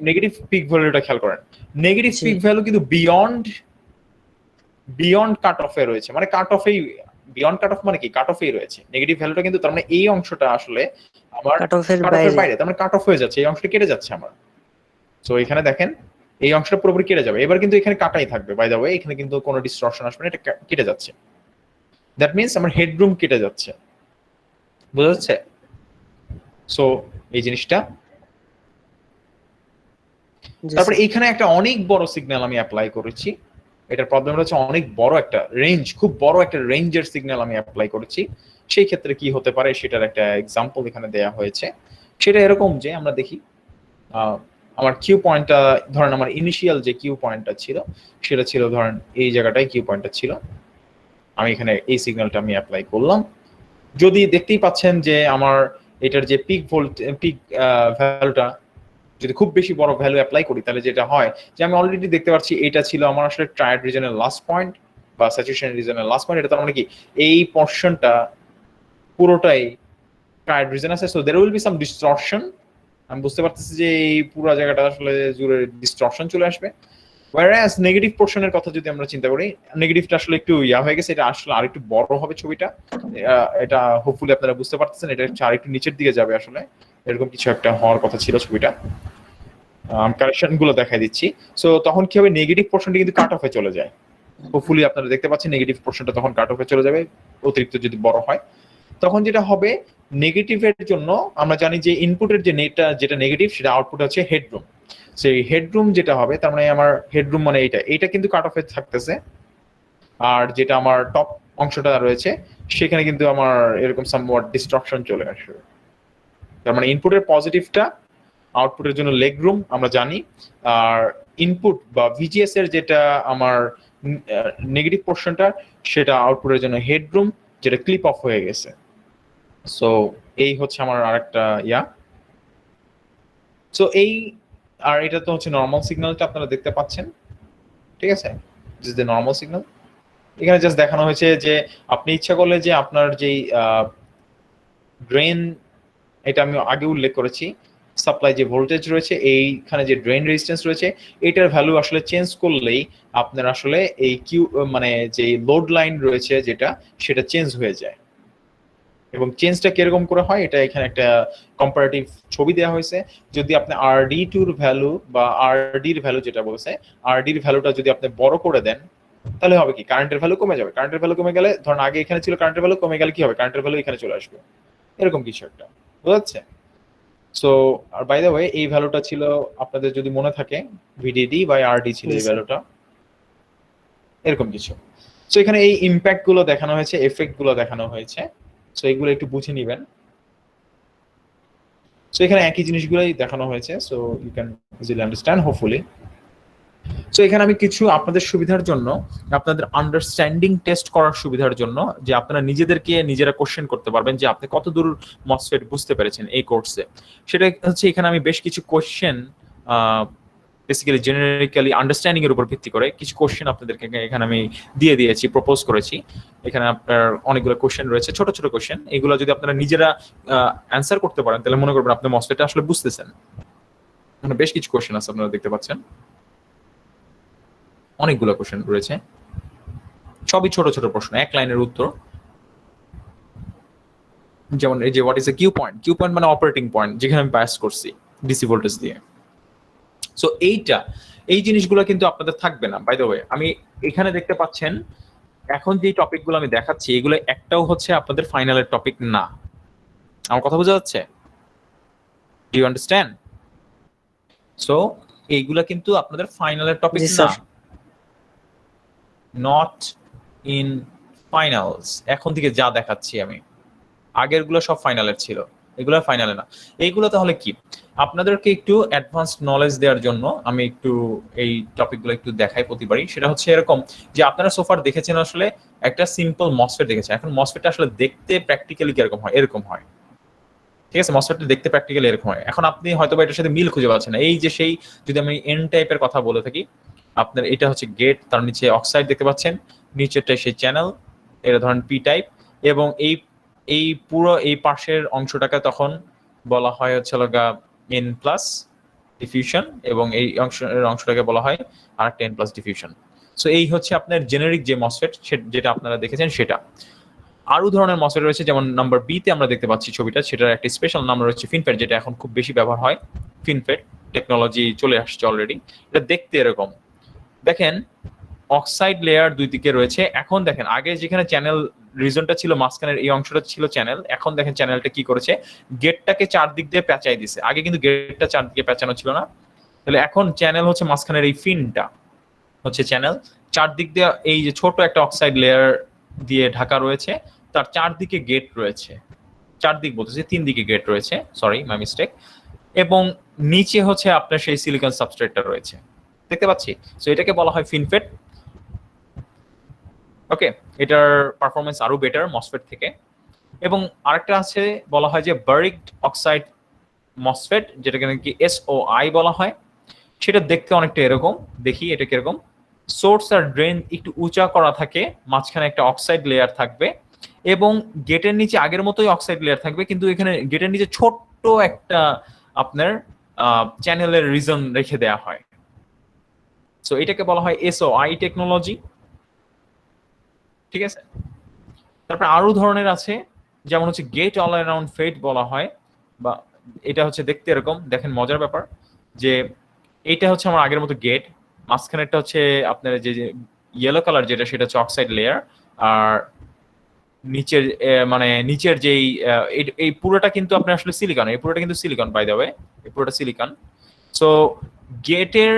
নেগেটিভ পিক ভ্যালুটা খেয়াল করেন, নেগেটিভ জি। পিক ভ্যালু কিন্তু বিয়ন্ড কাট অফে রয়েছে, মানে কাট অফেই, বিয়ন্ড কাট অফ মানে কি, কাট অফেই রয়েছে নেগেটিভ ভ্যালুটা, কিন্তু তার মানে এই অংশটা আসলে আমার কাট অফের কাট অফের বাইরে। বাইরে, তার মানে কাট অফ হয়ে যাচ্ছে, এই অংশটা কেটে যাচ্ছে আমার। সো এখানে দেখেন এই অংশটা পুরোপুরি কেটে যাবে, এবার কিন্তু এখানে কাটাই থাকবে, বাই দ্য ওয়ে এখানে কিন্তু কোনো ডিস্টরশন আসবে না, এটা কেটে যাচ্ছে। দ্যাট মিন্স আমার হেডরুম কেটে যাচ্ছে, বুঝা যাচ্ছে? সো এই জিনিসটা। জি তারপরে স্যার। এইখানে একটা অনেক বড় সিগন্যাল আমি অ্যাপ্লাই করেছি, এটার প্রবলেম হচ্ছে অনেক বড় একটা রেঞ্জ, খুব বড় একটা রেঞ্জের সিগন্যাল আমি অ্যাপ্লাই করেছি। সেই ক্ষেত্রে কি হতে পারে সেটার একটা এক্সাম্পল এখানে দেয়া হয়েছে। সেটা এরকম যে আমরা দেখি আমার কিউ পয়েন্টটা, ধরেন আমার ইনিশিয়াল যে কিউ পয়েন্টটা ছিল সেটা ছিল ধরেন এই জায়গাটায় কিউ পয়েন্টটা ছিল, আমি এখানে এই সিগন্যালটা আমি অ্যাপ্লাই করলাম। যদি দেখতেই পাচ্ছেন যে আমার এটার যে পিক ভ্যালুটা, যদি খুব বেশি বড় ভ্যালু অ্যাপ্লাই করি তাহলে যেটা হয় যে আমি অলরেডি দেখতে পাচ্ছি এটা ছিল আমার আসলে ট্রায়াড রিজনের লাস্ট পয়েন্ট বা স্যাচুরেশন রিজনের লাস্ট পয়েন্ট, এটা তার মানে কি এই পোরশনটা পুরোটাই ট্রায়াড রিজন আছে। So there will be some distortion, আমি বুঝতে পারতেছি যে এই পুরো জায়গাটা আসলে জুড়ে ডিস্টরশন চলে আসবে। whereas নেগেটিভ পোরশনের কথা যদি আমরা চিন্তা করি, নেগেটিভটা আসলে একটু ইয়া হয়ে গেছে, এটা আসলে আরেকটু বড় হবে ছবিটা, এটা হোপফুলি আপনারা বুঝতে পারতেছেন, এটা আরেকটু নিচের দিকে যাবে, আসলে এরকম কিছু একটা হওয়ার কথা ছিল ছবিটা। কারেকশন গুলো দেখাই দিচ্ছি। সো তখন কি হবে, নেগেটিভ পোরশনটা কিন্তু কাট অফে চলে যায়, হোপফুলি আপনারা দেখতে পাচ্ছেন নেগেটিভ পোরশনটা তখন কাট অফে চলে যাবে অতিরিক্ত যদি বড় হয়। তখন যেটা হবে, নেগেটিভের জন্য আমরা জানি যে ইনপুটের যে নেটটা যেটা নেগেটিভ সেটা আউটপুট হচ্ছে হেডরুম। সেই হেডরুম যেটা হবে, তার মানে আমার হেডরুম মানে এইটা কিন্তু কাট অফে থাকতেছে, আর যেটা আমার টপ অংশটা রয়েছে সেখানে কিন্তু আমার এরকম সামওয়াট ডিস্ট্রাকশন চলে আসবে। তার মানে ইনপুটের পজিটিভটা আউটপুটের জন্য লেগ রুম আমরা জানি, আর ইনপুট বা ভিজিএস এর যেটা আমার নেগেটিভ পোর্শনটা সেটা আউটপুটের জন্য হেডরুম, যেটা ক্লিপ অফ হয়ে গেছে। সো এই হচ্ছে আমার আরেকটা ইয়া। সো এই, আর এটা তো হচ্ছে নর্মাল সিগন্যালটা আপনারা দেখতে পাচ্ছেন, ঠিক আছে, this is the normal signal. এখানে জাস্ট দেখানো হয়েছে যে আপনি ইচ্ছা করলে যে আপনার যেই ড্রেন, এটা আমি আগে উল্লেখ করেছি, সাপ্লাই যে ভোল্টেজ রয়েছে, এইখানে যে ড্রেন রেজিস্ট্যান্স রয়েছে, এটার ভ্যালু আসলে চেঞ্জ করলেই আপনার আসলে এই কিউ মানে যে লোড লাইন রয়েছে যেটা, সেটা চেঞ্জ হয়ে যায়। এবং চেঞ্জটা কিরকম করে হয়, এটা এখানে একটা কম্পারেটিভ ছবি দেওয়া হয়েছে। যদি আপনি আরডি টুর ভ্যালু বা আরডির ভ্যালু যেটা বলছে, আরডির ভ্যালুটা যদি আপনি বড় করে দেন তাহলে হবে কি, কারেন্টের ভ্যালু কমে যাবে। কারেন্টের ভ্যালু কমে গেলে, ধরুন আগে এখানে ছিল কারেন্টের ভ্যালু, কমে গেলে কি হবে, কারেন্টের ভ্যালু এখানে চলে আসবে, এরকম কিছু একটা, বুঝা যাচ্ছে? সো আর বাই দ্য ওয়ে এই ভ্যালুটা ছিল আপনাদের যদি মনে থাকে ভিডিডি বাই আরডি ছিল এই ভ্যালুটা, এরকম কিছু। সো এখানে এই ইমপ্যাক্ট গুলো দেখানো হয়েছে, এফেক্ট গুলো দেখানো হয়েছে, সো এগুলো একটু বুঝে নেবেন। সো এখানে একই জিনিসগুলোই দেখানো হয়েছে, so you can easily understand hopefully. So এখানে আমি কিছু আপনাদের সুবিধার জন্য, আপনাদের আন্ডারস্ট্যান্ডিং টেস্ট করার সুবিধার জন্য, যে আপনারা নিজেদেরকে নিজেরা কোশ্চেন করতে পারবেন যে আপনি কতদূর মসফেট বুঝতে পেরেছেন এই কোর্সে, সেটা হচ্ছে এখানে আমি বেশ কিছু কোশ্চেন বেসিক্যালি জেনারিক্যালি আন্ডারস্ট্যান্ডিং এর উপর ভিত্তি করে কিছু কোশ্চেন আপনাদেরকে এখানে আমি দিয়ে দিয়েছি, প্রপোজ করেছি। এখানে আপনার অনেকগুলো কোশ্চেন রয়েছে, ছোট ছোট কোশ্চেন, এগুলো যদি আপনারা নিজেরা অ্যান্সার করতে পারেন তাহলে মনে করবেন আপনি মসফেটটা আসলে বুঝতেছেন। মানে বেশ কিছু কোশ্চেন আছে, আপনারা দেখতে পাচ্ছেন অনেকগুলো কোশ্চেন রয়েছে, সবই ছোট ছোট প্রশ্ন, এক লাইনের উত্তর। যেমন এই যে what is a Q point, Q point মানে অপারেটিং পয়েন্ট যেখানে আমি পাস করছি ডিসি ভোল্টেজ দিয়ে। সো এই জিনিসগুলো কিন্তু আপনাদের থাকবে না। বাই দ্য ওয়ে আমি এখানে দেখতে পাচ্ছেন এখন যে টপিকগুলো আমি দেখাচ্ছি এগুলো একটাও হচ্ছে আপনাদের ফাইনালের টপিক না। আমার কথা বোঝা যাচ্ছে? Do you understand? সো এইগুলা কিন্তু আপনাদের ফাইনালের টপিক জি না, স্যার। Not in finals. এখন থেকে যা দেখাচ্ছি আমি, আগের গুলো সব ফাইনালের ছিল, এগুলো ফাইনালে না। এইগুলো তাহলে কি, আপনাদেরকে একটু অ্যাডভান্স নলেজ দেওয়ার জন্য আমি একটু এই টপিকগুলো একটু দেখাই প্রতিবারই। সেটা হচ্ছে এরকম যে আপনারা সোফার দেখেছেন আসলে একটা সিম্পল মসফেট দেখেছেন, এখন মসফেটটা আসলে দেখতে প্র্যাকটিক্যালি কিরকম হয়, এরকম হয়। ঠিক আছে, মসফেটটা দেখতে প্র্যাকটিক্যালি এরকম হয়। এখন আপনি হয়তো বা এটার সাথে মিল খুঁজে পাচ্ছেন না। এই যে সেই, যদি আমি এন টাইপের কথা বলে থাকি, আপনার এটা হচ্ছে গেট, তার নিচে অক্সাইড দেখতে পাচ্ছেন, নিচেরটাই সেই চ্যানেল, এটা ধরেন পি টাইপ, এবং এই এই পুরো এই পাশের অংশটাকে তখন বলা হয় হচ্ছে লগা এন প্লাস ডিফিউশন, এবং এই অংশটাকে বলা হয় আরেকটা এন প্লাস ডিফিউশন। সো এই হচ্ছে আপনার জেনারিক যে মসফেট যেটা আপনারা দেখেছেন সেটা। আরো ধরনের মসফেট রয়েছে, যেমন নাম্বার বি তে আমরা দেখতে পাচ্ছি ছবিটা, সেটার একটা স্পেশাল নাম রয়েছে ফিনফেট, যেটা এখন খুব বেশি ব্যবহার হয়। ফিনফেট টেকনোলজি চলে আসছে অলরেডি। এটা দেখতে এরকম, দেখেন অক্সাইড লেয়ার দুই দিকে রয়েছে। এখন দেখেন আগে যেখানে চ্যানেল রিজনটা ছিল, মাঝখানের এই অংশটা ছিল চ্যানেল, এখন দেখেন চ্যানেলটা কি করেছে, গেটটাকে চারদিক দিয়ে পেঁচাই দিছে। আগে কিন্তু গেটটা চারদিকে পেঁচানো ছিল না, তাহলে এখন চ্যানেল হচ্ছে মাঝখানের এই ফিনটা হচ্ছে চ্যানেল, চারদিক দিয়ে এই যে ছোট একটা অক্সাইড লেয়ার দিয়ে ঢাকা রয়েছে, তার চারদিকে গেট রয়েছে, চারদিক বলতেছি, তিন দিকে গেট রয়েছে, সরি মাই মিস্টেক, এবং নিচে হচ্ছে আপনার সেই সিলিকন সাবস্ট্রেটটা রয়েছে, দেখতে পাচ্ছি। সো এটাকে বলা হয় ফিনফেট। ওকে, এটার পারফরমেন্স আরো বেটার মসফেট থেকে। এবং আরেকটা আছে বলা হয় যে বারিকড অক্সাইড মসফেট, যেটাকে নাকি SOI বলা হয়। সেটা দেখতে অনেকটা এরকম, দেখি এটা কিরকম। সোর্স আর ড্রেন একটু উঁচা করা থাকে, মাঝখানে একটা অক্সাইড লেয়ার থাকবে, এবং গেটের নিচে আগের মতোই অক্সাইড লেয়ার থাকবে, কিন্তু এখানে গেটের নিচে ছোট্ট একটা আপনার চ্যানেলের রিজন রেখে দেয়া হয়। সো এটাকে বলা হয় SOI টেকনোলজি। ঠিক আছে, তারপর আরো ধরনের আছে, যেমন হচ্ছে গেট অল অ্যারাউন্ড ফেট বলা হয়, বা এটা হচ্ছে দেখতে এরকম, দেখেন মজার ব্যাপার যে এইটা হচ্ছে আমার আগের মতো গেট, মাঝখানেরটা হচ্ছে আপনার যে ইয়েলো কালার যেটা, সেটা হচ্ছে অক্সাইড লেয়ার, আর নিচের মানে নিচের যেই এই পুরোটা কিন্তু আপনার আসলে সিলিকন, এই পুরোটা কিন্তু সিলিকন বাই দ্য ওয়ে, এই পুরোটা সিলিকন। সো গেটের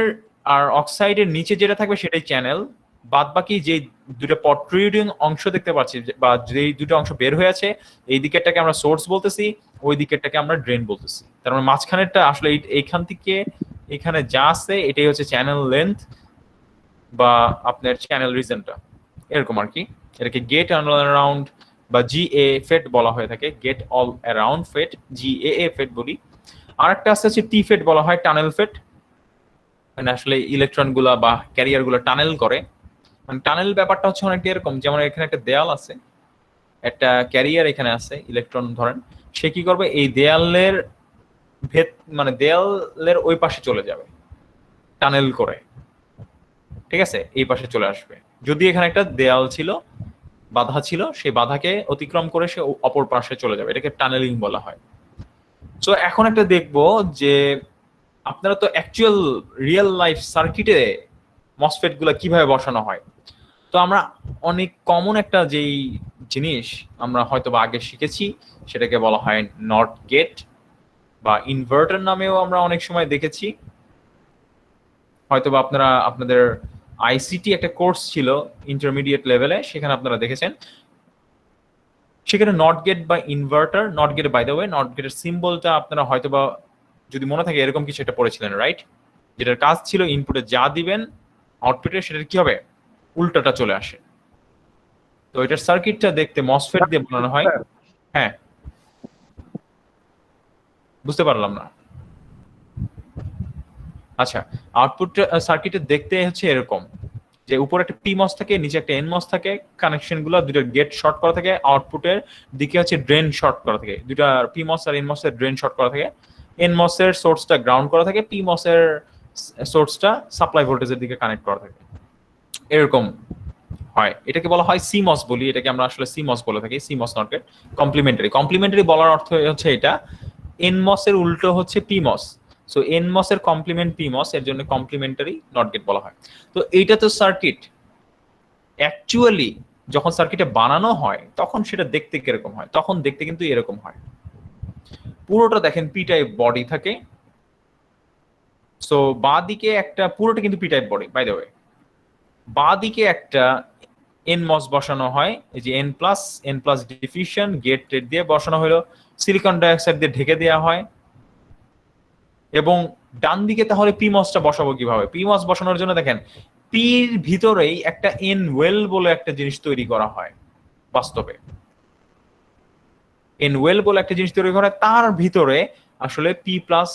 আর অক্সাইডের নিচে যেটা থাকবে সেটাই চ্যানেল, বাদ বাকি যে দুটো প্রট্রুডিং অংশ দেখতে পাচ্ছি, বা যেই দুটো অংশ বের হয়ে আছে, এই দিকেরটাকে আমরা সোর্স বলতেছি, ওই দিকেরটাকে আমরা ড্রেন বলতেছি। তার মানে মাঝখানেরটা আসলে এইখান থেকে এখানে যা আছে এটাই হচ্ছে চ্যানেল লেন্থ বা আপনার চ্যানেল রিজনটা, এরকম আর কি। এটাকে গেট অল অ্যারাউন্ড বা GA ফেট বলা হয়ে থাকে, গেট অল অ্যারাউন্ড ফেট, GAA ফেট বলি। আরেকটা আছে হচ্ছে টি ফেট বলা হয়, টানেল ফেট, মানে আসলে ইলেকট্রন গুলা বা ক্যারিয়ার গুলা টানেল করে। মানে টানেল ব্যাপারটা হচ্ছে অনেকটা এরকম, যেমন এখানে একটা দেয়াল আছে, একটা ক্যারিয়ার এখানে আছে, ইলেকট্রন ধরেন, সে কি করবে, এই দেয়ালের ভেদ মানে দেয়ালের ওই পাশে চলে যাবে টানেল করে, ঠিক আছে, এই পাশে চলে আসবে। যদি এখানে একটা দেয়াল ছিল, বাধা ছিল, সেই বাধাকে অতিক্রম করে সে অপর পাশে চলে যাবে, এটাকে টানেলিং বলা হয়। তো এখন একটা দেখবো যে আপনারা তো অ্যাকচুয়াল রিয়েল লাইফ সার্কিটে মসফেট গুলা কিভাবে বসানো হয়। তো আমরা অনেক কমন একটা যেই জিনিস আমরা হয়তো বা আগে শিখেছি, সেটাকে বলা হয় নট গেট বা ইনভার্টার নামেও আমরা অনেক সময় দেখেছি। হয়তো বা আপনারা আপনাদের আইসিটি একটা কোর্স ছিল ইন্টারমিডিয়েট লেভেলে, সেখানে আপনারা দেখেছেন। সেখানে নট গেট বা inverter, not gate by the way, not গেটের সিম্বলটা আপনারা হয়তো বা যদি মনে থাকে এরকম কিছু একটা পড়েছিলেন, রাইট? যেটার কাজ ছিল ইনপুটে যা দিবেন আউটপুটে সেটার কি হবে, উল্টাটা চলে আসে। তো এটার সার্কিটটা দেখতে মসফেট দিয়ে বানানো হয়। হ্যাঁ, বুঝতে পারলাম না। আচ্ছা, আউটপুট সার্কিটে দেখতে হচ্ছে এরকম, যে উপরে একটা পিমস থাকে, নিচে একটা এনমস থাকে, কানেকশন গুলো দুটো গেট শর্ট করা থাকে, আউটপুটের দিকে হচ্ছে ড্রেন শর্ট করা থাকে, দুটা পিমস আর এনমস এর ড্রেন শর্ট করা থাকে, এনমস এর সোর্সটা গ্রাউন্ড করা থাকে, পিমস এর সোর্সটা সাপ্লাই ভোল্টেজের দিকে কানেক্ট করা থাকে, এরকম হয়। এটাকে বলা হয় সিমস বলি, এটাকে আমরা আসলে সিমস বলে থাকি, CMOS not gate. Complementary, complementary বলার অর্থ হচ্ছে এটা, এনমস এর উল্টো হচ্ছে পিমস। সো এনমস এর কমপ্লিমেন্ট পিমস, এর জন্য কমপ্লিমেন্টারি নট গেট বলা হয়। তো এইটা তো সার্কিট, অ্যাকচুয়ালি যখন সার্কিটে বানানো হয় তখন সেটা দেখতে কিরকম হয়, তখন দেখতে কিন্তু এরকম হয়। পুরোটা দেখেন পি টাইপ বডি থাকে। সো বাঁ দিকে একটা, পুরোটা কিন্তু P type body by the way, বাঁ দিকে একটা NMOS বসানো হয়, এই যে N প্লাস ডিফিউশন গেট টেট দিয়ে বসানো হলো, সিলিকন ডাইঅক্সাইড দিয়ে ঢেকে দেওয়া হয়। এবং ডান দিকে তাহলে PMOS-টা বসাবো কিভাবে? PMOS বসানোর জন্য দেখেন পির ভিতরেই একটা এন ওয়েল বলে একটা জিনিস তৈরি করা হয় বাস্তবে। এন ওয়েল বলে একটা জিনিস তৈরি করা হয়, তার ভিতরে আসলে পি প্লাস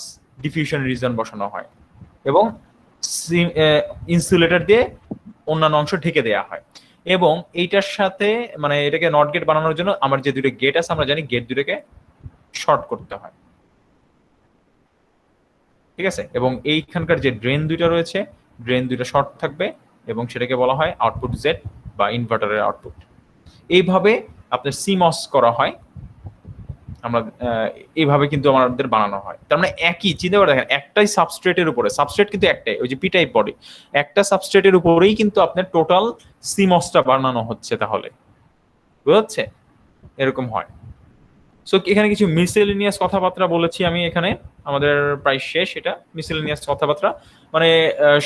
ডিফিউশন রিজন বসানো হয় এবং ইনসুলেটর দিয়ে অন্যান্য অংশ ঢেকে দেওয়া হয়। এবং এইটার সাথে মানে এটাকে নট গেট বানানোর জন্য আমার যে দুটো গেট আছে আমরা জানি গেট দুটোকে শর্ট করতে হয়, ঠিক আছে। এবং এইখানকার যে ড্রেন দুইটা রয়েছে, ড্রেন দুইটা শর্ট থাকবে এবং সেটাকে বলা হয় আউটপুট জেড বা ইনভার্টারের আউটপুট। এইভাবে আপনার সিমস করা হয়, আমরা এইভাবে কিন্তু আমাদের বানানো হয়। তার মানে একই চিন্তা করে দেখেন, একটাই সাবস্ট্রেটের উপরে, সাবস্ট্রেট কিন্তু একটাই, ওই যে পি টাইপ বডি, একটা সাবস্ট্রেটের উপরেই কিন্তু আপনার টোটাল সিমসটা বানানো হচ্ছে। তাহলে বুঝা যাচ্ছে, এরকম হয়। সো এখানে কিছু মিসেলিনিয়াস কথাবার্তা বলেছি আমি, এখানে আমাদের প্রায় শেষ। এটা মিসেলিনিয়াস কথাবার্তা মানে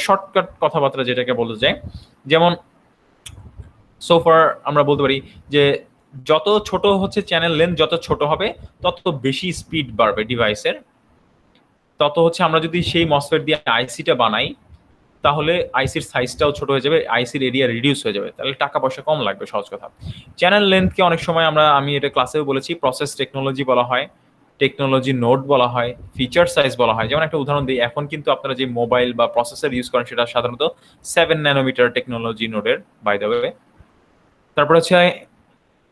শর্টকাট কথাবার্তা যেটাকে বলা যায়। যেমন সোফার আমরা বলতে পারি যে যত ছোট হচ্ছে চ্যানেল লেন্থ, যত ছোট হবে তত বেশি স্পিড বাড়বে ডিভাইসের, তত হচ্ছে আমরা যদি সেই মসফেট দিয়ে আইসিটা বানাই তাহলে আইসির সাইজটাও ছোট হয়ে যাবে, আইসির এরিয়া রিডিউস হয়ে যাবে, তাহলে টাকা পয়সা কম লাগবে, সহজ কথা। চ্যানেল লেন্থকে অনেক সময় আমি এটা ক্লাসেও বলেছি প্রসেস টেকনোলজি বলা হয়, টেকনোলজি নোড বলা হয়, ফিচার সাইজ বলা হয়। যেমন একটা উদাহরণ দিই, এখন কিন্তু আপনারা যে মোবাইল বা প্রসেসর ইউজ করেন সেটা সাধারণত 7 ন্যানোমিটার টেকনোলজি নোডের, বাই দ্য ওয়ে। তারপর হচ্ছে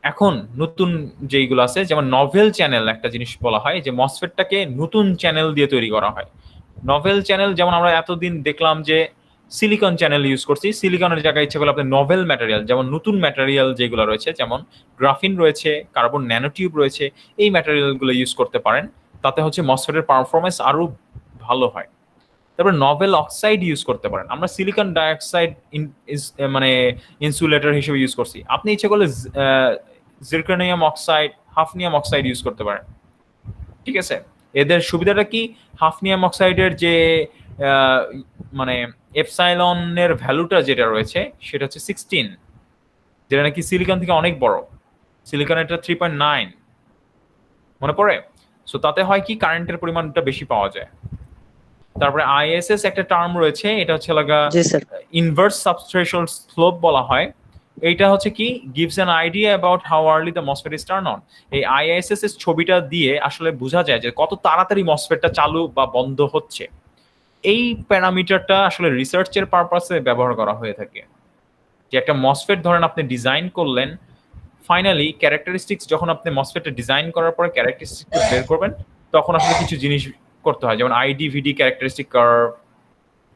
এখন নতুন যেইগুলো আছে, যেমন নভেল চ্যানেল একটা জিনিস বলা হয়, যে মসফেটটাকে নতুন চ্যানেল দিয়ে তৈরি করা হয়। নভেল চ্যানেল যেমন আমরা এতদিন দেখলাম যে সিলিকন চ্যানেল ইউজ করছি, সিলিকনের জায়গায় ইচ্ছে করলে আপনি নভেল ম্যাটেরিয়াল, যেমন নতুন ম্যাটেরিয়াল যেগুলো রয়েছে, যেমন গ্রাফিন রয়েছে, কার্বন ন্যানোটিউব রয়েছে, এই ম্যাটেরিয়ালগুলো ইউজ করতে পারেন, তাতে হচ্ছে মসফেটের পারফরমেন্স আরো ভালো হয়। তারপর নভেল অক্সাইড ইউজ করতে পারেন, আমরা সিলিকন ডাইঅক্সাইড মানে ইনসুলেটর হিসেবে ইউজ করছি, আপনি ইচ্ছে করলে জিরকনিয়াম অক্সাইড, হাফনিয়াম অক্সাইড ইউজ করতে পারেন, ঠিক আছে। এদের সুবিধাটা কি, হাফনিয়াম অক্সাইডের যে মানে এপসাইলনের ভ্যালুটা যেটা রয়েছে সেটা হচ্ছে 16, যেটা নাকি সিলিকন থেকে অনেক বড়, সিলিকন এটা 3.9 মনে পড়ে। সো তাতে হয় কি, কারেন্টের পরিমাণটা বেশি পাওয়া যায়। তারপরে আইএসএস একটা টার্ম রয়েছে, এটা হচ্ছে লাগা জি স্যার। ইনভার্স সাবস্ট্রেশন স্লোপ বলা হয়। এইটা হচ্ছে কি, gives an idea about how early the MOSFET is turn on. এই আইএসএস এর ছবিটা দিয়ে আসলে বোঝা যায় যে কত তাড়াতাড়ি মসফেটটা চালু বা বন্ধ হচ্ছে। এই প্যারামিটারটা আসলে রিসার্চের পারপাসে ব্যবহার করা হয়ে থাকে। যে একটা মসফেট ধরেন আপনি ডিজাইন করলেন, ফাইনালি ক্যারেক্টারিস্টিক্স যখন আপনি মসফেটটা ডিজাইন করার পরে ক্যারেক্টারিস্টিক্স বের করবেন, তখন আসলে কিছু জিনিস করতে হয়, যেমন আইডিভিডি ক্যারেক্টারিস্টিক কার্ভ,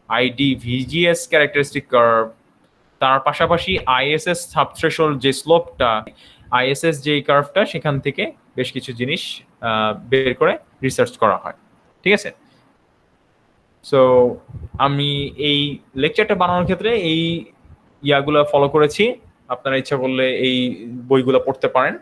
আইডিভিজিএস ক্যারেক্টারিস্টিক কার্ভ, তার পাশাপাশি আইএসএস সাবথ্রেশোল্ড যে স্লোপটা, আইএসএস যে কার্ভটা, সেখান থেকে বেশ কিছু জিনিস বের করে রিসার্চ করা হয়, ঠিক আছে। সো আমি এই লেকচারটা বানানোর ক্ষেত্রে এই ইয়াগুলো ফলো করেছি, আপনারা ইচ্ছা করলে এই বইগুলো পড়তে পারেন।